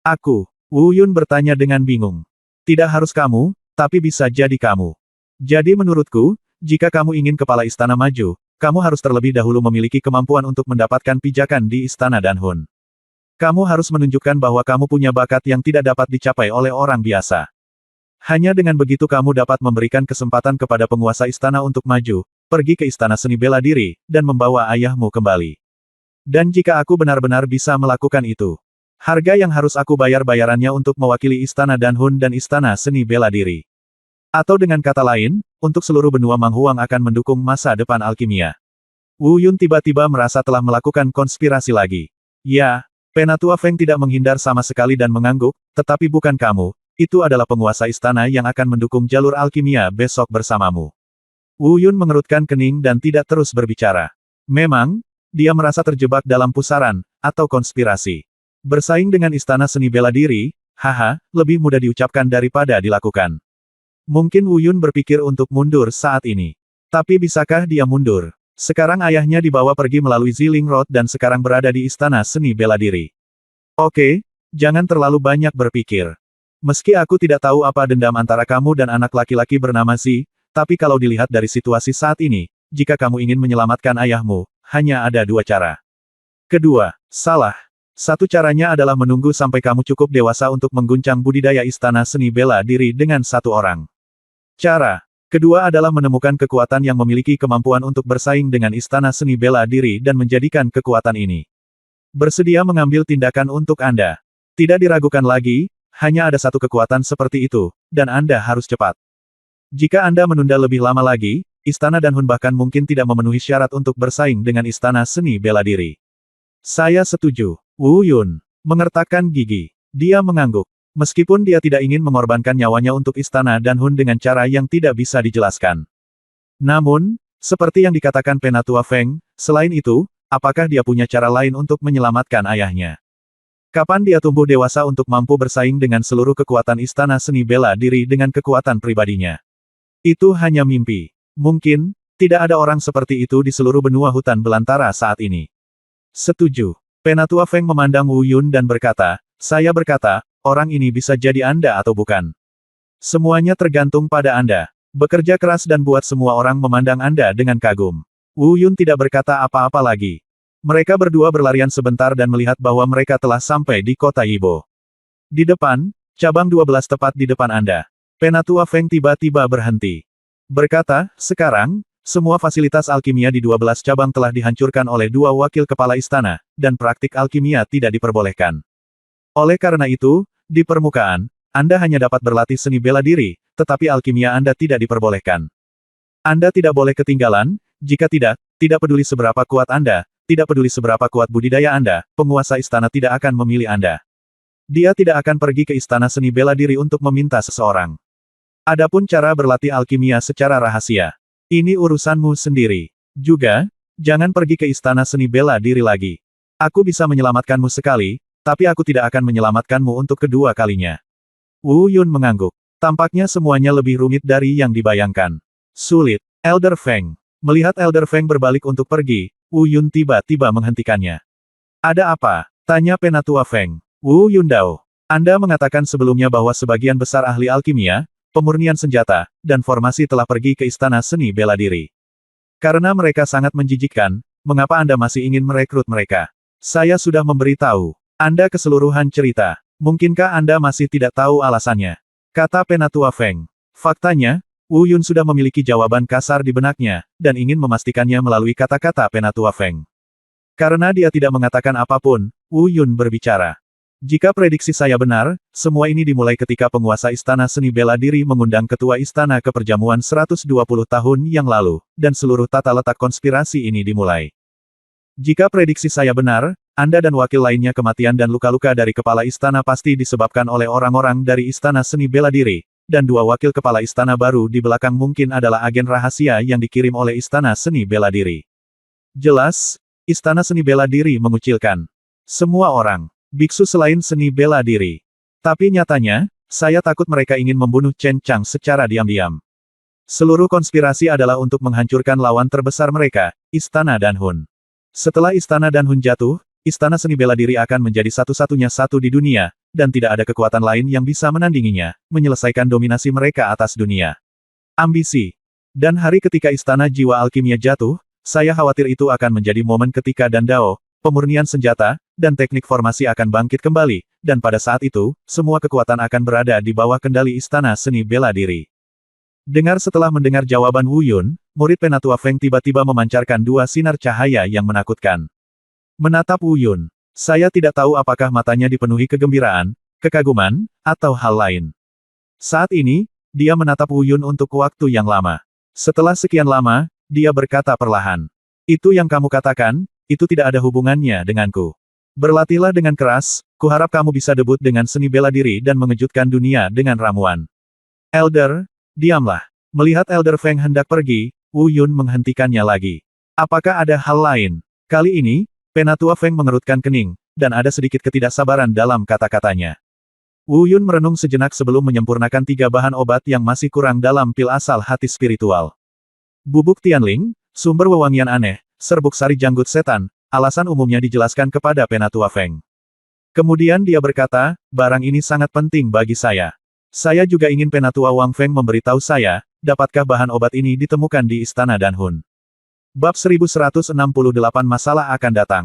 Aku, Wu Yun bertanya dengan bingung. Tidak harus kamu, tapi bisa jadi kamu. Jadi menurutku, jika kamu ingin kepala istana maju, kamu harus terlebih dahulu memiliki kemampuan untuk mendapatkan pijakan di istana Danhun. Kamu harus menunjukkan bahwa kamu punya bakat yang tidak dapat dicapai oleh orang biasa. Hanya dengan begitu kamu dapat memberikan kesempatan kepada penguasa istana untuk maju, pergi ke istana seni bela diri, dan membawa ayahmu kembali. Dan jika aku benar-benar bisa melakukan itu, harga yang harus aku bayar bayarannya untuk mewakili istana Danhun dan istana seni bela diri. Atau dengan kata lain, untuk seluruh benua Manghuang akan mendukung masa depan alkimia. Wu Yun tiba-tiba merasa telah melakukan konspirasi lagi. Ya, Penatua Feng tidak menghindar sama sekali dan mengangguk, tetapi bukan kamu, itu adalah penguasa istana yang akan mendukung jalur alkimia besok bersamamu. Wu Yun mengerutkan kening dan tidak terus berbicara. Memang, dia merasa terjebak dalam pusaran, atau konspirasi. Bersaing dengan istana seni bela diri, haha, lebih mudah diucapkan daripada dilakukan. Mungkin Wu Yun berpikir untuk mundur saat ini. Tapi bisakah dia mundur? Sekarang ayahnya dibawa pergi melalui Ziling Road dan sekarang berada di istana seni bela diri. Oke, jangan terlalu banyak berpikir. Meski aku tidak tahu apa dendam antara kamu dan anak laki-laki bernama Zi, tapi kalau dilihat dari situasi saat ini, jika kamu ingin menyelamatkan ayahmu, hanya ada dua cara. Kedua, salah. Satu caranya adalah menunggu sampai kamu cukup dewasa untuk mengguncang budidaya istana seni bela diri dengan satu orang. Cara kedua adalah menemukan kekuatan yang memiliki kemampuan untuk bersaing dengan istana seni bela diri dan menjadikan kekuatan ini bersedia mengambil tindakan untuk Anda. Tidak diragukan lagi, hanya ada satu kekuatan seperti itu, dan Anda harus cepat. Jika Anda menunda lebih lama lagi, istana Danhun bahkan mungkin tidak memenuhi syarat untuk bersaing dengan istana seni bela diri. Saya setuju. Wu Yun mengertakkan gigi. Dia mengangguk. Meskipun dia tidak ingin mengorbankan nyawanya untuk istana Danhun dengan cara yang tidak bisa dijelaskan. Namun, seperti yang dikatakan Penatua Feng, selain itu, apakah dia punya cara lain untuk menyelamatkan ayahnya? Kapan dia tumbuh dewasa untuk mampu bersaing dengan seluruh kekuatan istana seni bela diri dengan kekuatan pribadinya? Itu hanya mimpi. Mungkin, tidak ada orang seperti itu di seluruh benua hutan belantara saat ini. Setuju. Penatua Feng memandang Wu Yun dan berkata, saya berkata, orang ini bisa jadi Anda atau bukan. Semuanya tergantung pada Anda. Bekerja keras dan buat semua orang memandang Anda dengan kagum. Wu Yun tidak berkata apa-apa lagi. Mereka berdua berlarian sebentar dan melihat bahwa mereka telah sampai di kota Yibo. Di depan, cabang 12 tepat di depan Anda. Penatua Feng tiba-tiba berhenti. Berkata, sekarang, semua fasilitas alkimia di 12 cabang telah dihancurkan oleh dua wakil kepala istana, dan praktik alkimia tidak diperbolehkan. Oleh karena itu, di permukaan, Anda hanya dapat berlatih seni bela diri, tetapi alkimia Anda tidak diperbolehkan. Anda tidak boleh ketinggalan, jika tidak, tidak peduli seberapa kuat Anda, tidak peduli seberapa kuat budidaya Anda, penguasa istana tidak akan memilih Anda. Dia tidak akan pergi ke istana seni bela diri untuk meminta seseorang. Adapun cara berlatih alkimia secara rahasia. Ini urusanmu sendiri. Juga, jangan pergi ke istana seni bela diri lagi. Aku bisa menyelamatkanmu sekali, tapi aku tidak akan menyelamatkanmu untuk kedua kalinya. Wu Yun mengangguk. Tampaknya semuanya lebih rumit dari yang dibayangkan. Sulit. Elder Feng. Melihat Elder Feng berbalik untuk pergi, Wu Yun tiba-tiba menghentikannya. Ada apa? Tanya Penatua Feng. Wu Yundao. Anda mengatakan sebelumnya bahwa sebagian besar ahli alkimia, pemurnian senjata, dan formasi telah pergi ke istana seni bela diri. Karena mereka sangat menjijikkan, mengapa Anda masih ingin merekrut mereka? Saya sudah memberitahu Anda keseluruhan cerita. Mungkinkah Anda masih tidak tahu alasannya? Kata Penatua Feng. Faktanya, Wu Yun sudah memiliki jawaban kasar di benaknya, dan ingin memastikannya melalui kata-kata Penatua Feng. Karena dia tidak mengatakan apapun, Wu Yun berbicara. Jika prediksi saya benar, semua ini dimulai ketika penguasa Istana Seni Bela Diri mengundang ketua istana ke perjamuan 120 tahun yang lalu, dan seluruh tata letak konspirasi ini dimulai. Jika prediksi saya benar, Anda dan wakil lainnya kematian dan luka-luka dari kepala istana pasti disebabkan oleh orang-orang dari Istana Seni Bela Diri, dan dua wakil kepala istana baru di belakang mungkin adalah agen rahasia yang dikirim oleh Istana Seni Bela Diri. Jelas, Istana Seni Bela Diri mengucilkan semua orang, biksu selain Seni Bela Diri. Tapi nyatanya, saya takut mereka ingin membunuh Chen Chang secara diam-diam. Seluruh konspirasi adalah untuk menghancurkan lawan terbesar mereka, Istana Danhun. Setelah Istana Danhun jatuh, Istana Seni Bela Diri akan menjadi satu-satunya satu di dunia, dan tidak ada kekuatan lain yang bisa menandinginya, menyelesaikan dominasi mereka atas dunia. Ambisi. Dan hari ketika Istana Jiwa Alkimia jatuh, saya khawatir itu akan menjadi momen ketika Dan Dao, pemurnian senjata, dan teknik formasi akan bangkit kembali, dan pada saat itu, semua kekuatan akan berada di bawah kendali Istana Seni Bela Diri. Setelah mendengar jawaban Wu Yun, murid penatua Feng tiba-tiba memancarkan dua sinar cahaya yang menakutkan. Menatap Wu Yun, saya tidak tahu apakah matanya dipenuhi kegembiraan, kekaguman, atau hal lain. Saat ini, dia menatap Wu Yun untuk waktu yang lama. Setelah sekian lama, dia berkata perlahan. Itu yang kamu katakan, itu tidak ada hubungannya denganku. Berlatihlah dengan keras, kuharap kamu bisa debut dengan seni bela diri dan mengejutkan dunia dengan ramuan. Elder, diamlah. Melihat Elder Feng hendak pergi, Wu Yun menghentikannya lagi. Apakah ada hal lain? Kali ini, Penatua Feng mengerutkan kening, dan ada sedikit ketidaksabaran dalam kata-katanya. Wu Yun merenung sejenak sebelum menyempurnakan 3 bahan obat yang masih kurang dalam pil asal hati spiritual. Bubuk Tianling, sumber wewangian aneh, serbuk sari janggut setan, alasan umumnya dijelaskan kepada Penatua Feng. Kemudian dia berkata, barang ini sangat penting bagi saya. Saya juga ingin Penatua Wang Feng memberitahu saya, dapatkah bahan obat ini ditemukan di Istana Danhun. Bab 1168 masalah akan datang.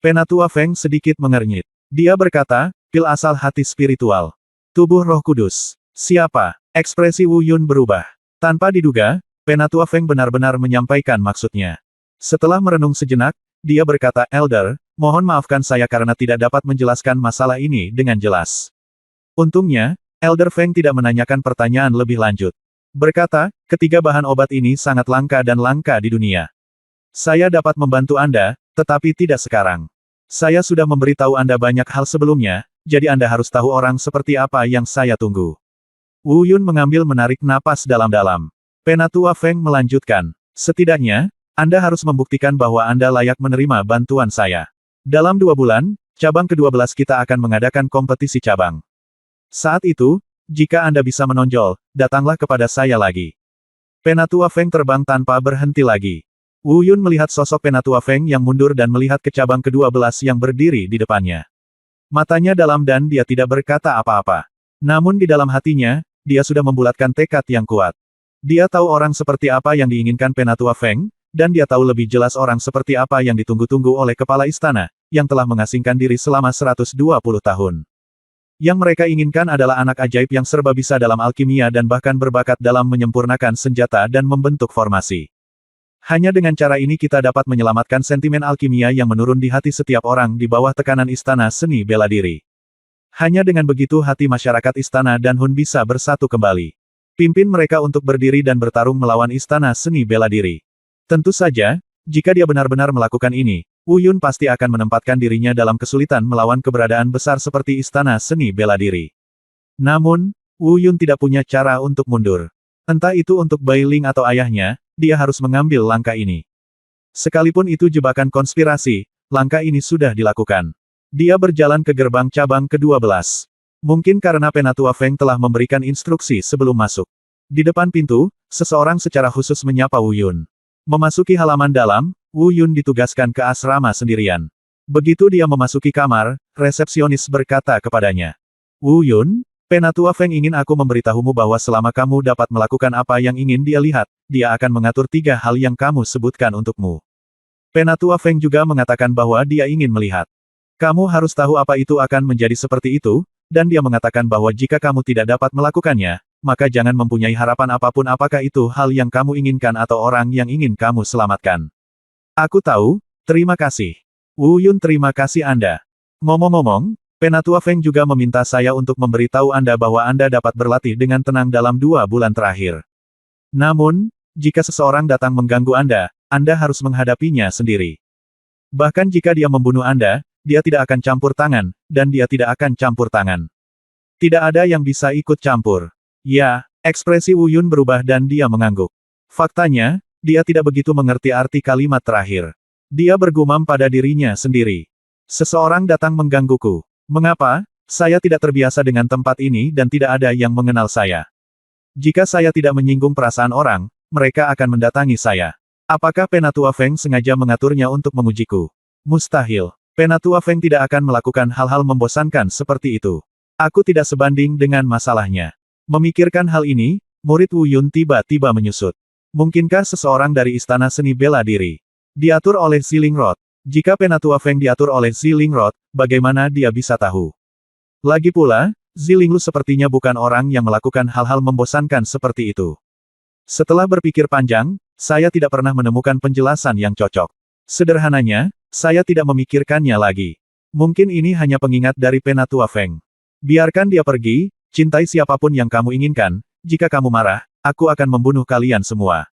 Penatua Feng sedikit mengernyit. Dia berkata, pil asal hati spiritual. Tubuh Roh Kudus. Siapa? Ekspresi Wu Yun berubah. Tanpa diduga, Penatua Feng benar-benar menyampaikan maksudnya. Setelah merenung sejenak, dia berkata, Elder, mohon maafkan saya karena tidak dapat menjelaskan masalah ini dengan jelas. Untungnya, Elder Feng tidak menanyakan pertanyaan lebih lanjut. Berkata, ketiga bahan obat ini sangat langka dan langka di dunia. Saya dapat membantu Anda, tetapi tidak sekarang. Saya sudah memberitahu Anda banyak hal sebelumnya, jadi Anda harus tahu orang seperti apa yang saya tunggu. Wu Yun mengambil menarik napas dalam-dalam. Penatua Feng melanjutkan, setidaknya, Anda harus membuktikan bahwa Anda layak menerima bantuan saya. Dalam 2 bulan, cabang ke-12 kita akan mengadakan kompetisi cabang. Saat itu, jika Anda bisa menonjol, datanglah kepada saya lagi. Penatua Feng terbang tanpa berhenti lagi. Wu Yun melihat sosok Penatua Feng yang mundur dan melihat ke cabang ke-12 yang berdiri di depannya. Matanya dalam dan dia tidak berkata apa-apa. Namun di dalam hatinya, dia sudah membulatkan tekad yang kuat. Dia tahu orang seperti apa yang diinginkan Penatua Feng, dan dia tahu lebih jelas orang seperti apa yang ditunggu-tunggu oleh kepala istana, yang telah mengasingkan diri selama 120 tahun. Yang mereka inginkan adalah anak ajaib yang serba bisa dalam alkimia dan bahkan berbakat dalam menyempurnakan senjata dan membentuk formasi. Hanya dengan cara ini kita dapat menyelamatkan sentimen alkimia yang menurun di hati setiap orang di bawah tekanan Istana Seni Bela Diri. Hanya dengan begitu hati masyarakat Istana Danhun bisa bersatu kembali. Pimpin mereka untuk berdiri dan bertarung melawan Istana Seni Bela Diri. Tentu saja, jika dia benar-benar melakukan ini, Wu Yun pasti akan menempatkan dirinya dalam kesulitan melawan keberadaan besar seperti Istana Seni Bela Diri. Namun, Wu Yun tidak punya cara untuk mundur. Entah itu untuk Bai Ling atau ayahnya, dia harus mengambil langkah ini. Sekalipun itu jebakan konspirasi, langkah ini sudah dilakukan. Dia berjalan ke gerbang cabang ke-12. Mungkin karena Penatua Feng telah memberikan instruksi sebelum masuk. Di depan pintu, seseorang secara khusus menyapa Wu Yun. Memasuki halaman dalam, Wu Yun ditugaskan ke asrama sendirian. Begitu dia memasuki kamar, resepsionis berkata kepadanya. Wu Yun, Penatua Feng ingin aku memberitahumu bahwa selama kamu dapat melakukan apa yang ingin dia lihat, dia akan mengatur 3 hal yang kamu sebutkan untukmu. Penatua Feng juga mengatakan bahwa dia ingin melihat. Kamu harus tahu apa itu akan menjadi seperti itu, dan dia mengatakan bahwa jika kamu tidak dapat melakukannya, maka jangan mempunyai harapan apapun apakah itu hal yang kamu inginkan atau orang yang ingin kamu selamatkan. Aku tahu, terima kasih. Wu Yun, terima kasih Anda. Ngomong-ngomong, Penatua Feng juga meminta saya untuk memberitahu Anda bahwa Anda dapat berlatih dengan tenang dalam 2 bulan terakhir. Namun, jika seseorang datang mengganggu Anda harus menghadapinya sendiri. Bahkan jika dia membunuh Anda, dia tidak akan campur tangan, dan dia tidak akan campur tangan. Tidak ada yang bisa ikut campur. Ya, ekspresi Wu Yun berubah dan dia mengangguk. Faktanya, dia tidak begitu mengerti arti kalimat terakhir. Dia bergumam pada dirinya sendiri. Seseorang datang menggangguku. Mengapa? Saya tidak terbiasa dengan tempat ini dan tidak ada yang mengenal saya. Jika saya tidak menyinggung perasaan orang, mereka akan mendatangi saya. Apakah Penatua Feng sengaja mengaturnya untuk mengujiku? Mustahil. Penatua Feng tidak akan melakukan hal-hal membosankan seperti itu. Aku tidak sebanding dengan masalahnya. Memikirkan hal ini, murid Wu Yun tiba-tiba menyusut. Mungkinkah seseorang dari Istana Seni Bela Diri diatur oleh Ziling Rod? Jika Penatua Feng diatur oleh Ziling Rod, bagaimana dia bisa tahu? Lagi pula, Ziling Lu sepertinya bukan orang yang melakukan hal-hal membosankan seperti itu. Setelah berpikir panjang, saya tidak pernah menemukan penjelasan yang cocok. Sederhananya, saya tidak memikirkannya lagi. Mungkin ini hanya pengingat dari Penatua Feng. Biarkan dia pergi, cintai siapapun yang kamu inginkan, jika kamu marah, aku akan membunuh kalian semua.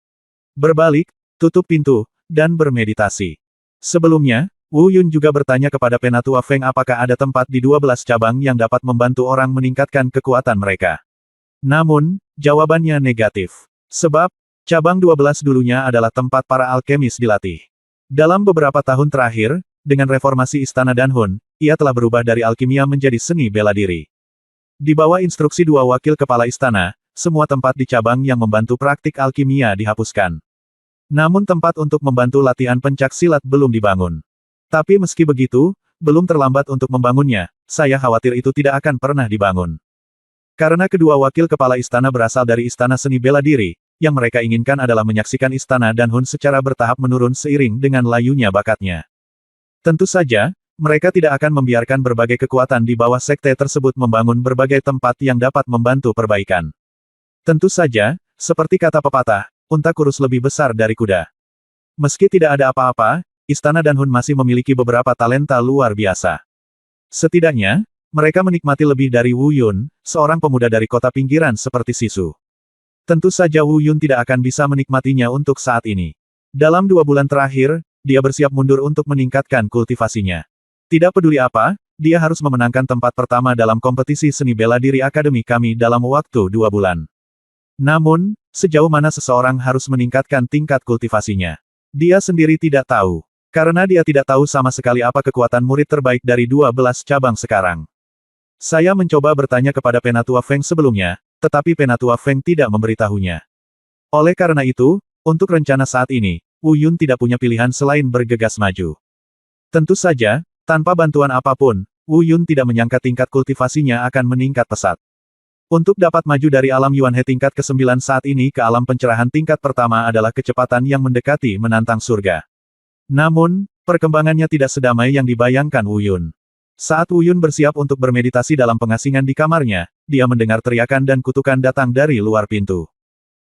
Berbalik, tutup pintu, dan bermeditasi. Sebelumnya, Wu Yun juga bertanya kepada Penatua Feng apakah ada tempat di 12 cabang yang dapat membantu orang meningkatkan kekuatan mereka. Namun, jawabannya negatif. Sebab, cabang 12 dulunya adalah tempat para alkemis dilatih. Dalam beberapa tahun terakhir, dengan reformasi Istana Danhun, ia telah berubah dari alkimia menjadi seni bela diri. Di bawah instruksi 2 wakil kepala istana, semua tempat di cabang yang membantu praktik alkimia dihapuskan. Namun tempat untuk membantu latihan pencak silat belum dibangun. Tapi meski begitu, belum terlambat untuk membangunnya, saya khawatir itu tidak akan pernah dibangun. Karena kedua wakil kepala istana berasal dari Istana Seni Bela Diri, yang mereka inginkan adalah menyaksikan Istana Danhun secara bertahap menurun seiring dengan layunya bakatnya. Tentu saja, mereka tidak akan membiarkan berbagai kekuatan di bawah sekte tersebut membangun berbagai tempat yang dapat membantu perbaikan. Tentu saja, seperti kata pepatah, unta kurus lebih besar dari kuda. Meski tidak ada apa-apa, Istana Danhun masih memiliki beberapa talenta luar biasa. Setidaknya, mereka menikmati lebih dari Wu Yun, seorang pemuda dari kota pinggiran seperti Sisu. Tentu saja Wu Yun tidak akan bisa menikmatinya untuk saat ini. Dalam 2 bulan terakhir, dia bersiap mundur untuk meningkatkan kultivasinya. Tidak peduli apa, dia harus memenangkan tempat pertama dalam kompetisi seni bela diri akademi kami dalam waktu 2 bulan. Namun, sejauh mana seseorang harus meningkatkan tingkat kultivasinya? Dia sendiri tidak tahu. Karena dia tidak tahu sama sekali apa kekuatan murid terbaik dari 12 cabang sekarang. Saya mencoba bertanya kepada Penatua Feng sebelumnya, tetapi Penatua Feng tidak memberitahunya. Oleh karena itu, untuk rencana saat ini, Wu Yun tidak punya pilihan selain bergegas maju. Tentu saja, tanpa bantuan apapun, Wu Yun tidak menyangka tingkat kultivasinya akan meningkat pesat. Untuk dapat maju dari alam Yuan He tingkat ke-9 saat ini ke alam pencerahan tingkat pertama adalah kecepatan yang mendekati menantang surga. Namun, perkembangannya tidak sedamai yang dibayangkan Wu Yun. Saat Wu Yun bersiap untuk bermeditasi dalam pengasingan di kamarnya, dia mendengar teriakan dan kutukan datang dari luar pintu.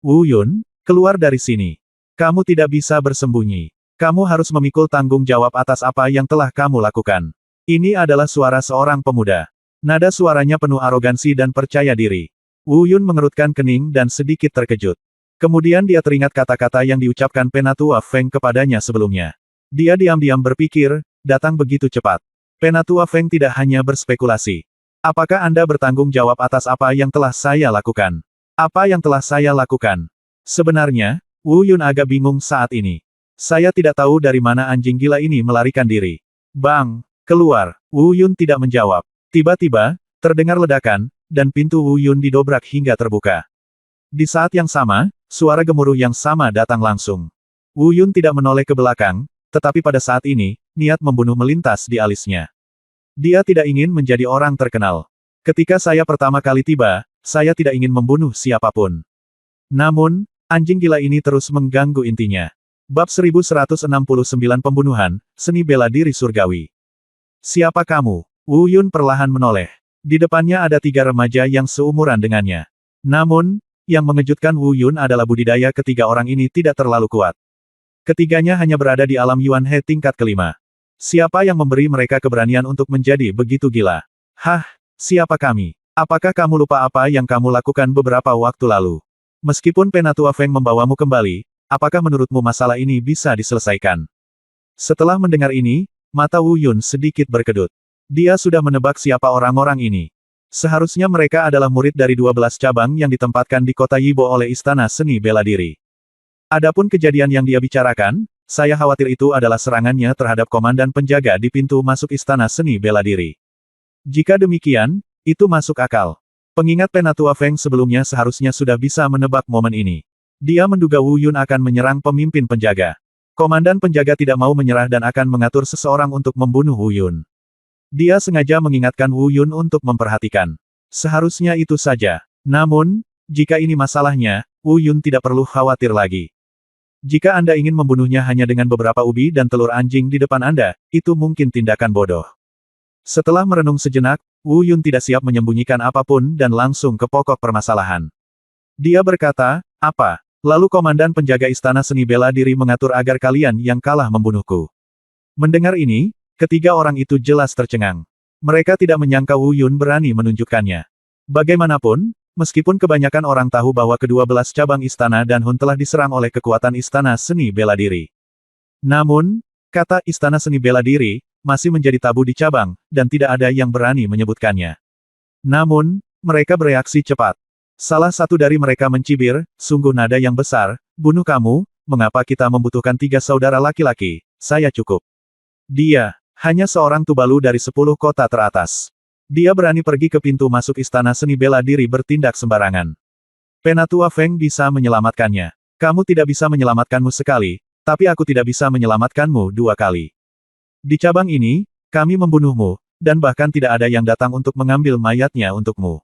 Wu Yun, keluar dari sini. Kamu tidak bisa bersembunyi. Kamu harus memikul tanggung jawab atas apa yang telah kamu lakukan. Ini adalah suara seorang pemuda. Nada suaranya penuh arogansi dan percaya diri. Wu Yun mengerutkan kening dan sedikit terkejut. Kemudian dia teringat kata-kata yang diucapkan Penatua Feng kepadanya sebelumnya. Dia diam-diam berpikir, datang begitu cepat. Penatua Feng tidak hanya berspekulasi. Apakah Anda bertanggung jawab atas apa yang telah saya lakukan? Apa yang telah saya lakukan? Sebenarnya, Wu Yun agak bingung saat ini. Saya tidak tahu dari mana anjing gila ini melarikan diri. Bang! Keluar! Wu Yun tidak menjawab. Tiba-tiba, terdengar ledakan, dan pintu Wu Yun didobrak hingga terbuka. Di saat yang sama, suara gemuruh yang sama datang langsung. Wu Yun tidak menoleh ke belakang, tetapi pada saat ini, niat membunuh melintas di alisnya. Dia tidak ingin menjadi orang terkenal. Ketika saya pertama kali tiba, saya tidak ingin membunuh siapapun. Namun, anjing gila ini terus mengganggu intinya. Bab 1169 Pembunuhan, Seni Bela Diri Surgawi. Siapa kamu? Wu Yun perlahan menoleh. Di depannya ada 3 remaja yang seumuran dengannya. Namun, yang mengejutkan Wu Yun adalah budidaya ketiga orang ini tidak terlalu kuat. Ketiganya hanya berada di alam Yuan He tingkat ke-5. Siapa yang memberi mereka keberanian untuk menjadi begitu gila? Hah, siapa kami? Apakah kamu lupa apa yang kamu lakukan beberapa waktu lalu? Meskipun Penatua Feng membawamu kembali, apakah menurutmu masalah ini bisa diselesaikan? Setelah mendengar ini, mata Wu Yun sedikit berkedut. Dia sudah menebak siapa orang-orang ini. Seharusnya mereka adalah murid dari 12 cabang yang ditempatkan di kota Yibo oleh Istana Seni Bela Diri. Adapun kejadian yang dia bicarakan, saya khawatir itu adalah serangannya terhadap komandan penjaga di pintu masuk Istana Seni Bela Diri. Jika demikian, itu masuk akal. Pengingat Penatua Feng sebelumnya seharusnya sudah bisa menebak momen ini. Dia menduga Wu Yun akan menyerang pemimpin penjaga. Komandan penjaga tidak mau menyerah dan akan mengatur seseorang untuk membunuh Wu Yun. Dia sengaja mengingatkan Wu Yun untuk memperhatikan. Seharusnya itu saja. Namun, jika ini masalahnya, Wu Yun tidak perlu khawatir lagi. Jika Anda ingin membunuhnya hanya dengan beberapa ubi dan telur anjing di depan Anda, itu mungkin tindakan bodoh. Setelah merenung sejenak, Wu Yun tidak siap menyembunyikan apapun dan langsung ke pokok permasalahan. Dia berkata, apa? Lalu komandan penjaga Istana Seni Bela Diri mengatur agar kalian yang kalah membunuhku. Mendengar ini, ketiga orang itu jelas tercengang. Mereka tidak menyangka Wu Yun berani menunjukkannya. Bagaimanapun, meskipun kebanyakan orang tahu bahwa ke-12 cabang istana dan Hun telah diserang oleh kekuatan Istana Seni Bela Diri. Namun, kata Istana Seni Bela Diri, masih menjadi tabu di cabang, dan tidak ada yang berani menyebutkannya. Namun, mereka bereaksi cepat. Salah satu dari mereka mencibir, sungguh nada yang besar, bunuh kamu, mengapa kita membutuhkan 3 saudara laki-laki, saya cukup. Dia, hanya seorang tubalu dari 10 kota teratas. Dia berani pergi ke pintu masuk Istana Seni Bela Diri bertindak sembarangan. Penatua Feng bisa menyelamatkannya. Kamu tidak bisa menyelamatkanmu sekali, tapi aku tidak bisa menyelamatkanmu 2 kali. Di cabang ini, kami membunuhmu, dan bahkan tidak ada yang datang untuk mengambil mayatnya untukmu.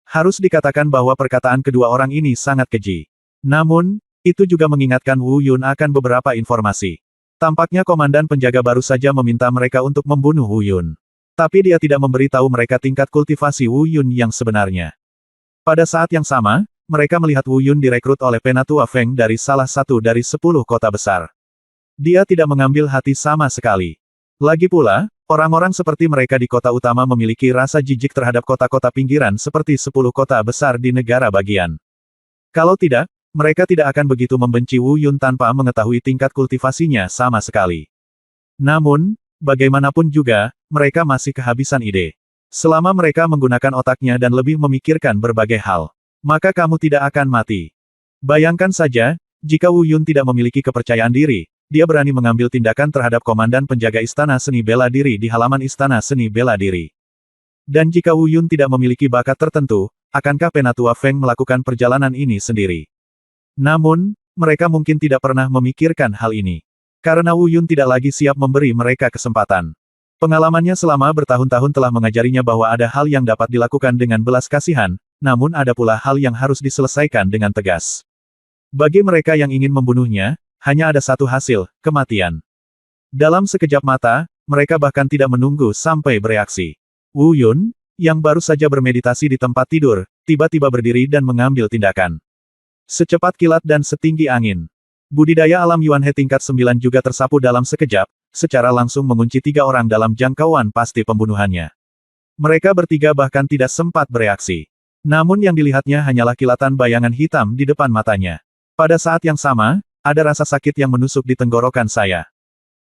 Harus dikatakan bahwa perkataan kedua orang ini sangat keji. Namun, itu juga mengingatkan Wu Yun akan beberapa informasi. Tampaknya komandan penjaga baru saja meminta mereka untuk membunuh Wu Yun. Tapi dia tidak memberi tahu mereka tingkat kultivasi Wu Yun yang sebenarnya. Pada saat yang sama, mereka melihat Wu Yun direkrut oleh Penatua Feng dari salah satu dari 10 kota besar. Dia tidak mengambil hati sama sekali. Lagi pula, orang-orang seperti mereka di kota utama memiliki rasa jijik terhadap kota-kota pinggiran seperti 10 kota besar di negara bagian. Kalau tidak, mereka tidak akan begitu membenci Wu Yun tanpa mengetahui tingkat kultivasinya sama sekali. Namun, bagaimanapun juga, mereka masih kehabisan ide. Selama mereka menggunakan otaknya dan lebih memikirkan berbagai hal, maka kamu tidak akan mati. Bayangkan saja, jika Wu Yun tidak memiliki kepercayaan diri, dia berani mengambil tindakan terhadap komandan penjaga Istana Seni Bela Diri di halaman Istana Seni Bela Diri. Dan jika Wu Yun tidak memiliki bakat tertentu, akankah Penatua Feng melakukan perjalanan ini sendiri? Namun, mereka mungkin tidak pernah memikirkan hal ini. Karena Wu Yun tidak lagi siap memberi mereka kesempatan. Pengalamannya selama bertahun-tahun telah mengajarinya bahwa ada hal yang dapat dilakukan dengan belas kasihan, namun ada pula hal yang harus diselesaikan dengan tegas. Bagi mereka yang ingin membunuhnya, hanya ada satu hasil, kematian. Dalam sekejap mata, mereka bahkan tidak menunggu sampai bereaksi. Wu Yun, yang baru saja bermeditasi di tempat tidur, tiba-tiba berdiri dan mengambil tindakan. Secepat kilat dan setinggi angin. Budidaya alam Yuan He tingkat 9 juga tersapu dalam sekejap, secara langsung mengunci 3 orang dalam jangkauan pasti pembunuhannya. Mereka bertiga bahkan tidak sempat bereaksi. Namun yang dilihatnya hanyalah kilatan bayangan hitam di depan matanya. Pada saat yang sama, ada rasa sakit yang menusuk di tenggorokan saya.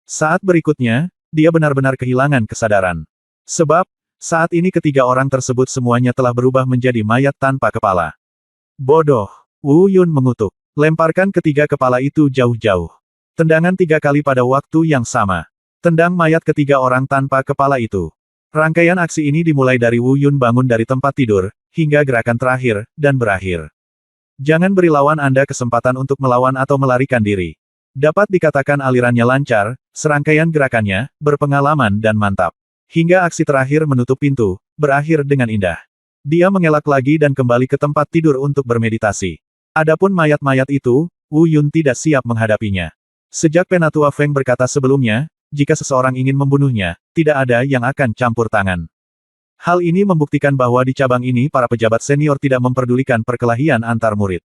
Saat berikutnya, dia benar-benar kehilangan kesadaran. Sebab, saat ini ketiga orang tersebut semuanya telah berubah menjadi mayat tanpa kepala. Bodoh, Wu Yun mengutuk. Lemparkan ketiga kepala itu jauh-jauh. Tendangan 3 kali pada waktu yang sama. Tendang mayat ketiga orang tanpa kepala itu. Rangkaian aksi ini dimulai dari Wu Yun bangun dari tempat tidur, hingga gerakan terakhir, dan berakhir. Jangan beri lawan Anda kesempatan untuk melawan atau melarikan diri. Dapat dikatakan alirannya lancar, serangkaian gerakannya, berpengalaman dan mantap. Hingga aksi terakhir menutup pintu, berakhir dengan indah. Dia mengelak lagi dan kembali ke tempat tidur untuk bermeditasi. Adapun mayat-mayat itu, Wu Yun tidak siap menghadapinya. Sejak Penatua Feng berkata sebelumnya, jika seseorang ingin membunuhnya, tidak ada yang akan campur tangan. Hal ini membuktikan bahwa di cabang ini para pejabat senior tidak memperdulikan perkelahian antar murid.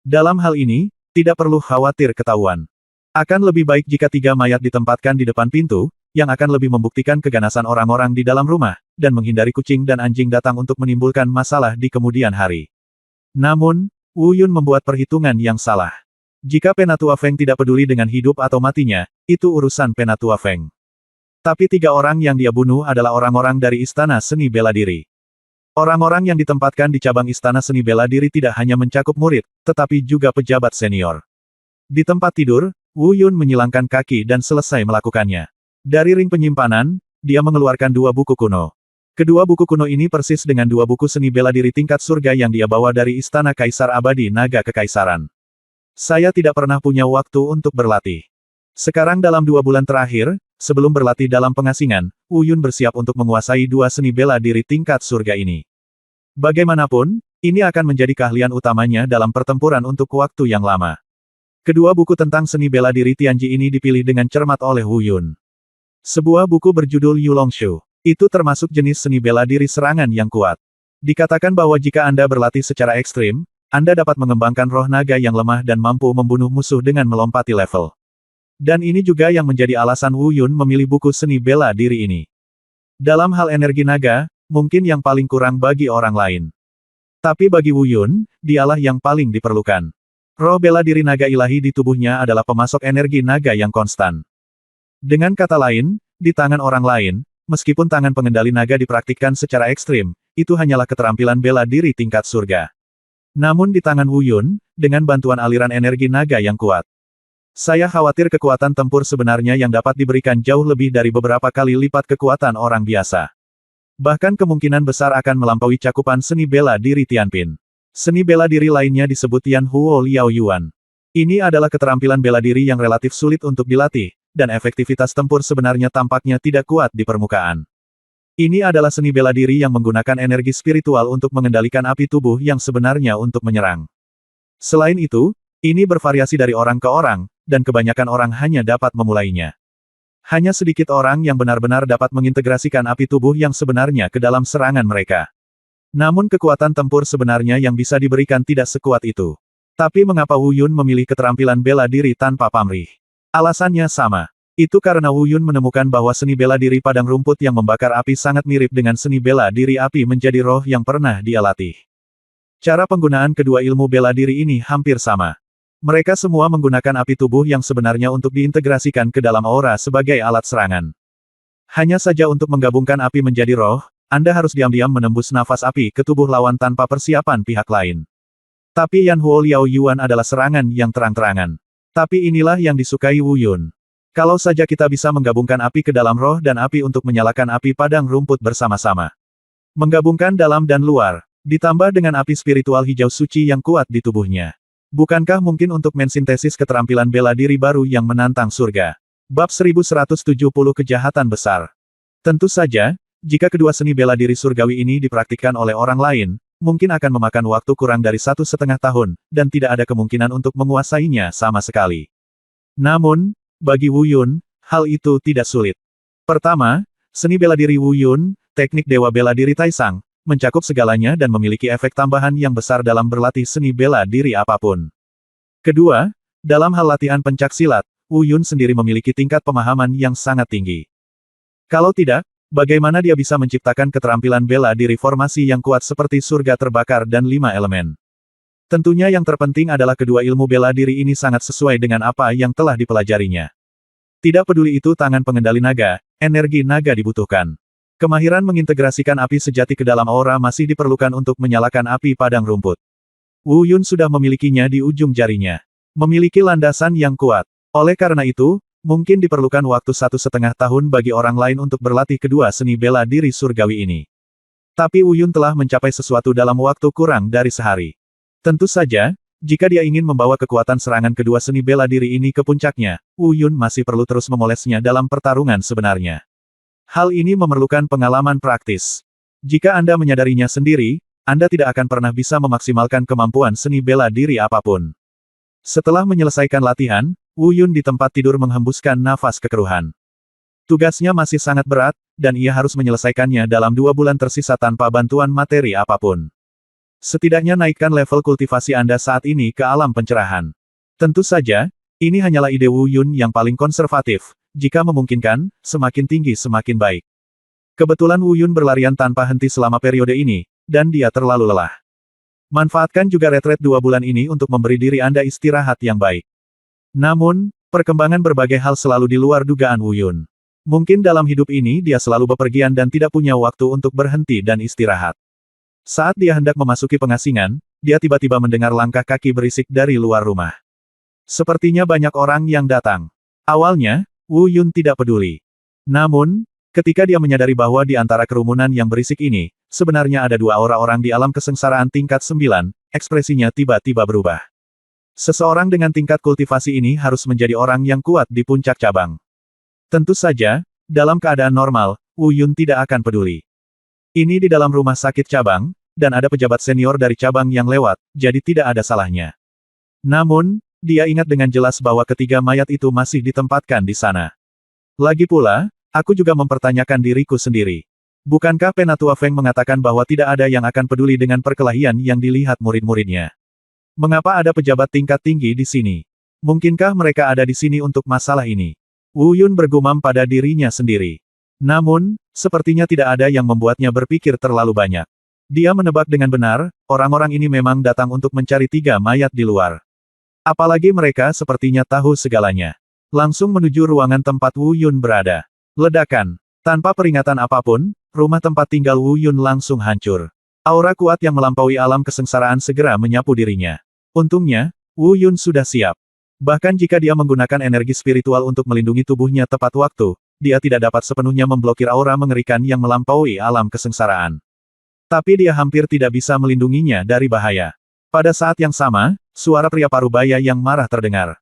Dalam hal ini, tidak perlu khawatir ketahuan. Akan lebih baik jika 3 mayat ditempatkan di depan pintu, yang akan lebih membuktikan keganasan orang-orang di dalam rumah, dan menghindari kucing dan anjing datang untuk menimbulkan masalah di kemudian hari. Namun, Wu Yun membuat perhitungan yang salah. Jika Penatua Feng tidak peduli dengan hidup atau matinya, itu urusan Penatua Feng. Tapi 3 orang yang dia bunuh adalah orang-orang dari Istana Seni Bela Diri. Orang-orang yang ditempatkan di cabang Istana Seni Bela Diri tidak hanya mencakup murid, tetapi juga pejabat senior. Di tempat tidur, Wu Yun menyilangkan kaki dan selesai melakukannya. Dari ring penyimpanan, dia mengeluarkan 2 buku kuno. Kedua buku kuno ini persis dengan 2 buku seni bela diri tingkat surga yang dia bawa dari Istana Kaisar Abadi Naga Kekaisaran. Saya tidak pernah punya waktu untuk berlatih. Sekarang dalam 2 bulan terakhir, sebelum berlatih dalam pengasingan, Wu Yun bersiap untuk menguasai 2 seni bela diri tingkat surga ini. Bagaimanapun, ini akan menjadi keahlian utamanya dalam pertempuran untuk waktu yang lama. Kedua buku tentang seni bela diri Tianji ini dipilih dengan cermat oleh Wu Yun. Sebuah buku berjudul Yulongshu. Itu termasuk jenis seni bela diri serangan yang kuat. Dikatakan bahwa jika Anda berlatih secara ekstrim, Anda dapat mengembangkan roh naga yang lemah dan mampu membunuh musuh dengan melompati level. Dan ini juga yang menjadi alasan Wu Yun memilih buku seni bela diri ini. Dalam hal energi naga, mungkin yang paling kurang bagi orang lain. Tapi bagi Wu Yun, dialah yang paling diperlukan. Roh bela diri naga ilahi di tubuhnya adalah pemasok energi naga yang konstan. Dengan kata lain, di tangan orang lain, meskipun tangan pengendali naga dipraktikkan secara ekstrim, itu hanyalah keterampilan bela diri tingkat surga. Namun di tangan Wu Yun, dengan bantuan aliran energi naga yang kuat. Saya khawatir kekuatan tempur sebenarnya yang dapat diberikan jauh lebih dari beberapa kali lipat kekuatan orang biasa. Bahkan kemungkinan besar akan melampaui cakupan seni bela diri Tianpin. Seni bela diri lainnya disebut Tian Huo Liao Yuan. Ini adalah keterampilan bela diri yang relatif sulit untuk dilatih, dan efektivitas tempur sebenarnya tampaknya tidak kuat di permukaan. Ini adalah seni bela diri yang menggunakan energi spiritual untuk mengendalikan api tubuh yang sebenarnya untuk menyerang. Selain itu, ini bervariasi dari orang ke orang, dan kebanyakan orang hanya dapat memulainya. Hanya sedikit orang yang benar-benar dapat mengintegrasikan api tubuh yang sebenarnya ke dalam serangan mereka. Namun kekuatan tempur sebenarnya yang bisa diberikan tidak sekuat itu. Tapi mengapa Wu Yun memilih keterampilan bela diri tanpa pamrih? Alasannya sama. Itu karena Wu Yun menemukan bahwa seni bela diri padang rumput yang membakar api sangat mirip dengan seni bela diri api menjadi roh yang pernah dia latih. Cara penggunaan kedua ilmu bela diri ini hampir sama. Mereka semua menggunakan api tubuh yang sebenarnya untuk diintegrasikan ke dalam aura sebagai alat serangan. Hanya saja untuk menggabungkan api menjadi roh, Anda harus diam-diam menembus nafas api ke tubuh lawan tanpa persiapan pihak lain. Tapi Yan Huo Liao Yuan adalah serangan yang terang-terangan. Tapi inilah yang disukai Wu Yun. Kalau saja kita bisa menggabungkan api ke dalam roh dan api untuk menyalakan api padang rumput bersama-sama. Menggabungkan dalam dan luar, ditambah dengan api spiritual hijau suci yang kuat di tubuhnya. Bukankah mungkin untuk mensintesis keterampilan bela diri baru yang menantang surga? Bab 1170 Kejahatan Besar. Tentu saja, jika kedua seni bela diri surgawi ini dipraktikkan oleh orang lain, mungkin akan memakan waktu kurang dari 1,5 tahun, dan tidak ada kemungkinan untuk menguasainya sama sekali. Namun, bagi Wu Yun, hal itu tidak sulit. Pertama, seni bela diri Wu Yun, teknik dewa bela diri Taisang, mencakup segalanya dan memiliki efek tambahan yang besar dalam berlatih seni bela diri apapun. Kedua, dalam hal latihan pencaksilat, Wu Yun sendiri memiliki tingkat pemahaman yang sangat tinggi. Kalau tidak, bagaimana dia bisa menciptakan keterampilan bela diri formasi yang kuat seperti surga terbakar dan 5 elemen? Tentunya yang terpenting adalah kedua ilmu bela diri ini sangat sesuai dengan apa yang telah dipelajarinya. Tidak peduli itu tangan pengendali naga, energi naga dibutuhkan. Kemahiran mengintegrasikan api sejati ke dalam aura masih diperlukan untuk menyalakan api padang rumput. Wu Yun sudah memilikinya di ujung jarinya. Memiliki landasan yang kuat. Oleh karena itu, mungkin diperlukan waktu 1,5 tahun bagi orang lain untuk berlatih kedua seni bela diri surgawi ini. Tapi Wu Yun telah mencapai sesuatu dalam waktu kurang dari sehari. Tentu saja, jika dia ingin membawa kekuatan serangan kedua seni bela diri ini ke puncaknya, Wu Yun masih perlu terus memolesnya dalam pertarungan sebenarnya. Hal ini memerlukan pengalaman praktis. Jika Anda menyadarinya sendiri, Anda tidak akan pernah bisa memaksimalkan kemampuan seni bela diri apapun. Setelah menyelesaikan latihan, Wu Yun di tempat tidur menghembuskan nafas kekeruhan. Tugasnya masih sangat berat, dan ia harus menyelesaikannya dalam 2 bulan tersisa tanpa bantuan materi apapun. Setidaknya naikkan level kultivasi Anda saat ini ke alam pencerahan. Tentu saja, ini hanyalah ide Wu Yun yang paling konservatif, jika memungkinkan, semakin tinggi semakin baik. Kebetulan Wu Yun berlarian tanpa henti selama periode ini, dan dia terlalu lelah. Manfaatkan juga retret 2 bulan ini untuk memberi diri Anda istirahat yang baik. Namun, perkembangan berbagai hal selalu di luar dugaan Wu Yun. Mungkin dalam hidup ini dia selalu bepergian dan tidak punya waktu untuk berhenti dan istirahat. Saat dia hendak memasuki pengasingan, dia tiba-tiba mendengar langkah kaki berisik dari luar rumah. Sepertinya banyak orang yang datang. Awalnya, Wu Yun tidak peduli. Namun, ketika dia menyadari bahwa di antara kerumunan yang berisik ini, sebenarnya ada 2 orang di alam kesengsaraan tingkat 9, ekspresinya tiba-tiba berubah. Seseorang dengan tingkat kultivasi ini harus menjadi orang yang kuat di puncak cabang. Tentu saja, dalam keadaan normal, Wu Yun tidak akan peduli. Ini di dalam rumah sakit cabang, dan ada pejabat senior dari cabang yang lewat, jadi tidak ada salahnya. Namun, dia ingat dengan jelas bahwa ketiga mayat itu masih ditempatkan di sana. Lagi pula, aku juga mempertanyakan diriku sendiri. Bukankah Penatua Feng mengatakan bahwa tidak ada yang akan peduli dengan perkelahian yang dilihat murid-muridnya? Mengapa ada pejabat tingkat tinggi di sini? Mungkinkah mereka ada di sini untuk masalah ini? Wu Yun bergumam pada dirinya sendiri. Namun, sepertinya tidak ada yang membuatnya berpikir terlalu banyak. Dia menebak dengan benar, orang-orang ini memang datang untuk mencari 3 mayat di luar. Apalagi mereka sepertinya tahu segalanya. Langsung menuju ruangan tempat Wu Yun berada. Ledakan. Tanpa peringatan apapun, rumah tempat tinggal Wu Yun langsung hancur. Aura kuat yang melampaui alam kesengsaraan segera menyapu dirinya. Untungnya, Wu Yun sudah siap. Bahkan jika dia menggunakan energi spiritual untuk melindungi tubuhnya tepat waktu, dia tidak dapat sepenuhnya memblokir aura mengerikan yang melampaui alam kesengsaraan. Tapi dia hampir tidak bisa melindunginya dari bahaya. Pada saat yang sama, suara pria parubaya yang marah terdengar.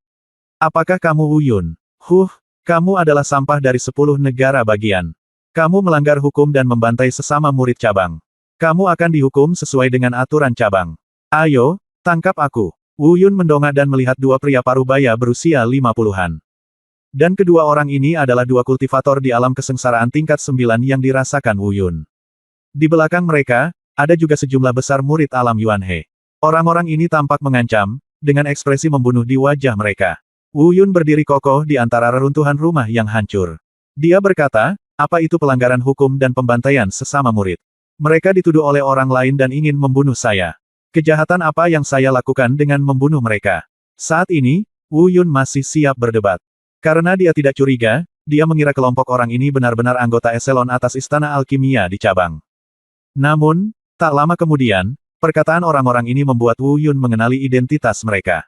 Apakah kamu Wu Yun? Kamu adalah sampah dari 10 negara bagian. Kamu melanggar hukum dan membantai sesama murid cabang. Kamu akan dihukum sesuai dengan aturan cabang. Ayo, tangkap aku. Wu Yun mendongak dan melihat 2 pria parubaya berusia 50-an. Dan kedua orang ini adalah 2 kultivator di alam kesengsaraan tingkat 9 yang dirasakan Wu Yun. Di belakang mereka, ada juga sejumlah besar murid alam Yuan He. Orang-orang ini tampak mengancam, dengan ekspresi membunuh di wajah mereka. Wu Yun berdiri kokoh di antara reruntuhan rumah yang hancur. Dia berkata, apa itu pelanggaran hukum dan pembantaian sesama murid? Mereka dituduh oleh orang lain dan ingin membunuh saya. Kejahatan apa yang saya lakukan dengan membunuh mereka? Saat ini, Wu Yun masih siap berdebat. Karena dia tidak curiga, dia mengira kelompok orang ini benar-benar anggota eselon atas Istana Alkimia di cabang. Namun, tak lama kemudian, perkataan orang-orang ini membuat Wu Yun mengenali identitas mereka.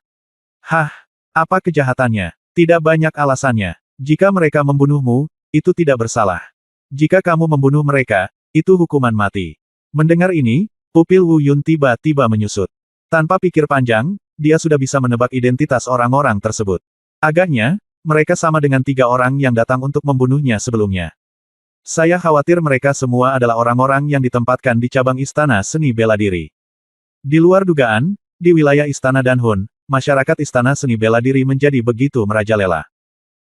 Apa kejahatannya? Tidak banyak alasannya. Jika mereka membunuhmu, itu tidak bersalah. Jika kamu membunuh mereka, itu hukuman mati. Mendengar ini, pupil Wu Yun tiba-tiba menyusut. Tanpa pikir panjang, dia sudah bisa menebak identitas orang-orang tersebut. Agaknya, mereka sama dengan 3 orang yang datang untuk membunuhnya sebelumnya. Saya khawatir mereka semua adalah orang-orang yang ditempatkan di cabang Istana Seni Bela Diri. Di luar dugaan, di wilayah Istana Danhun, masyarakat Istana Seni Bela Diri menjadi begitu merajalela.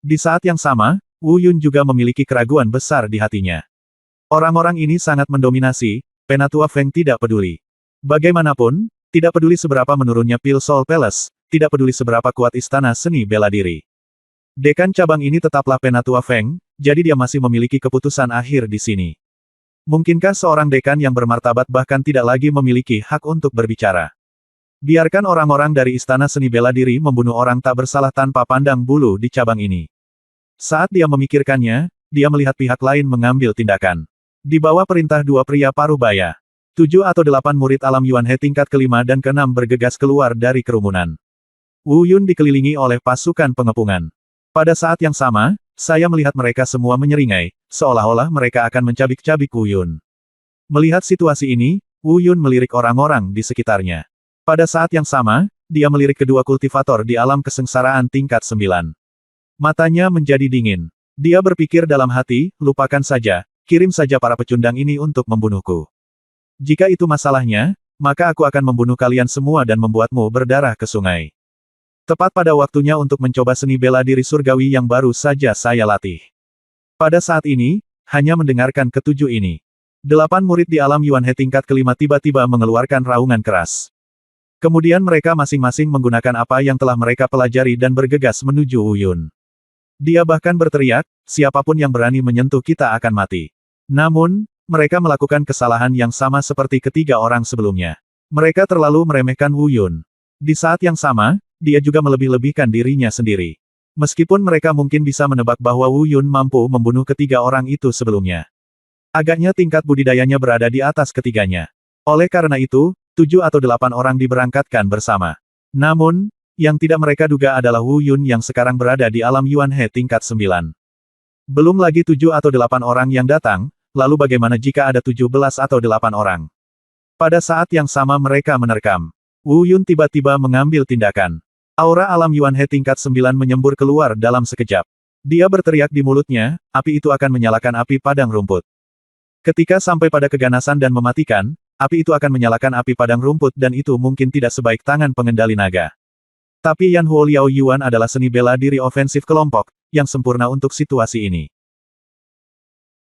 Di saat yang sama, Wu Yun juga memiliki keraguan besar di hatinya. Orang-orang ini sangat mendominasi, Penatua Feng tidak peduli. Bagaimanapun, tidak peduli seberapa menurunnya Pil Soul Palace, tidak peduli seberapa kuat Istana Seni Bela Diri. Dekan cabang ini tetaplah Penatua Feng, jadi dia masih memiliki keputusan akhir di sini. Mungkinkah seorang dekan yang bermartabat bahkan tidak lagi memiliki hak untuk berbicara? Biarkan orang-orang dari Istana Seni Bela Diri membunuh orang tak bersalah tanpa pandang bulu di cabang ini. Saat dia memikirkannya, dia melihat pihak lain mengambil tindakan. Di bawah perintah 2 pria parubaya, 7 atau 8 murid alam Yuan He tingkat ke-5 dan ke-6 bergegas keluar dari kerumunan. Wu Yun dikelilingi oleh pasukan pengepungan. Pada saat yang sama, saya melihat mereka semua menyeringai, seolah-olah mereka akan mencabik-cabik Wu Yun. Melihat situasi ini, Wu Yun melirik orang-orang di sekitarnya. Pada saat yang sama, dia melirik kedua kultivator di alam kesengsaraan tingkat 9. Matanya menjadi dingin. Dia berpikir dalam hati, lupakan saja, kirim saja para pecundang ini untuk membunuhku. Jika itu masalahnya, maka aku akan membunuh kalian semua dan membuatmu berdarah ke sungai. Tepat pada waktunya untuk mencoba seni bela diri surgawi yang baru saja saya latih. Pada saat ini, hanya mendengarkan ketujuh ini. 8 murid di alam Yuan He tingkat ke-5 tiba-tiba mengeluarkan raungan keras. Kemudian mereka masing-masing menggunakan apa yang telah mereka pelajari dan bergegas menuju Wu Yun. Dia bahkan berteriak, siapapun yang berani menyentuh kita akan mati. Namun, mereka melakukan kesalahan yang sama seperti ketiga orang sebelumnya. Mereka terlalu meremehkan Wu Yun. Di saat yang sama, dia juga melebih-lebihkan dirinya sendiri. Meskipun mereka mungkin bisa menebak bahwa Wu Yun mampu membunuh ketiga orang itu sebelumnya. Agaknya tingkat budidayanya berada di atas ketiganya. Oleh karena itu, 7 atau 8 orang diberangkatkan bersama. Namun, yang tidak mereka duga adalah Wu Yun yang sekarang berada di alam Yuan He tingkat 9. Belum lagi 7 atau 8 orang yang datang, lalu bagaimana jika ada 17 atau 8 orang? Pada saat yang sama mereka menerkam. Wu Yun tiba-tiba mengambil tindakan. Aura alam Yuan He tingkat 9 menyembur keluar dalam sekejap. Dia berteriak di mulutnya, api itu akan menyalakan api padang rumput. Ketika sampai pada keganasan dan mematikan, api itu akan menyalakan api padang rumput dan itu mungkin tidak sebaik tangan pengendali naga. Tapi Yan Huo Liao Yuan adalah seni bela diri ofensif kelompok, yang sempurna untuk situasi ini.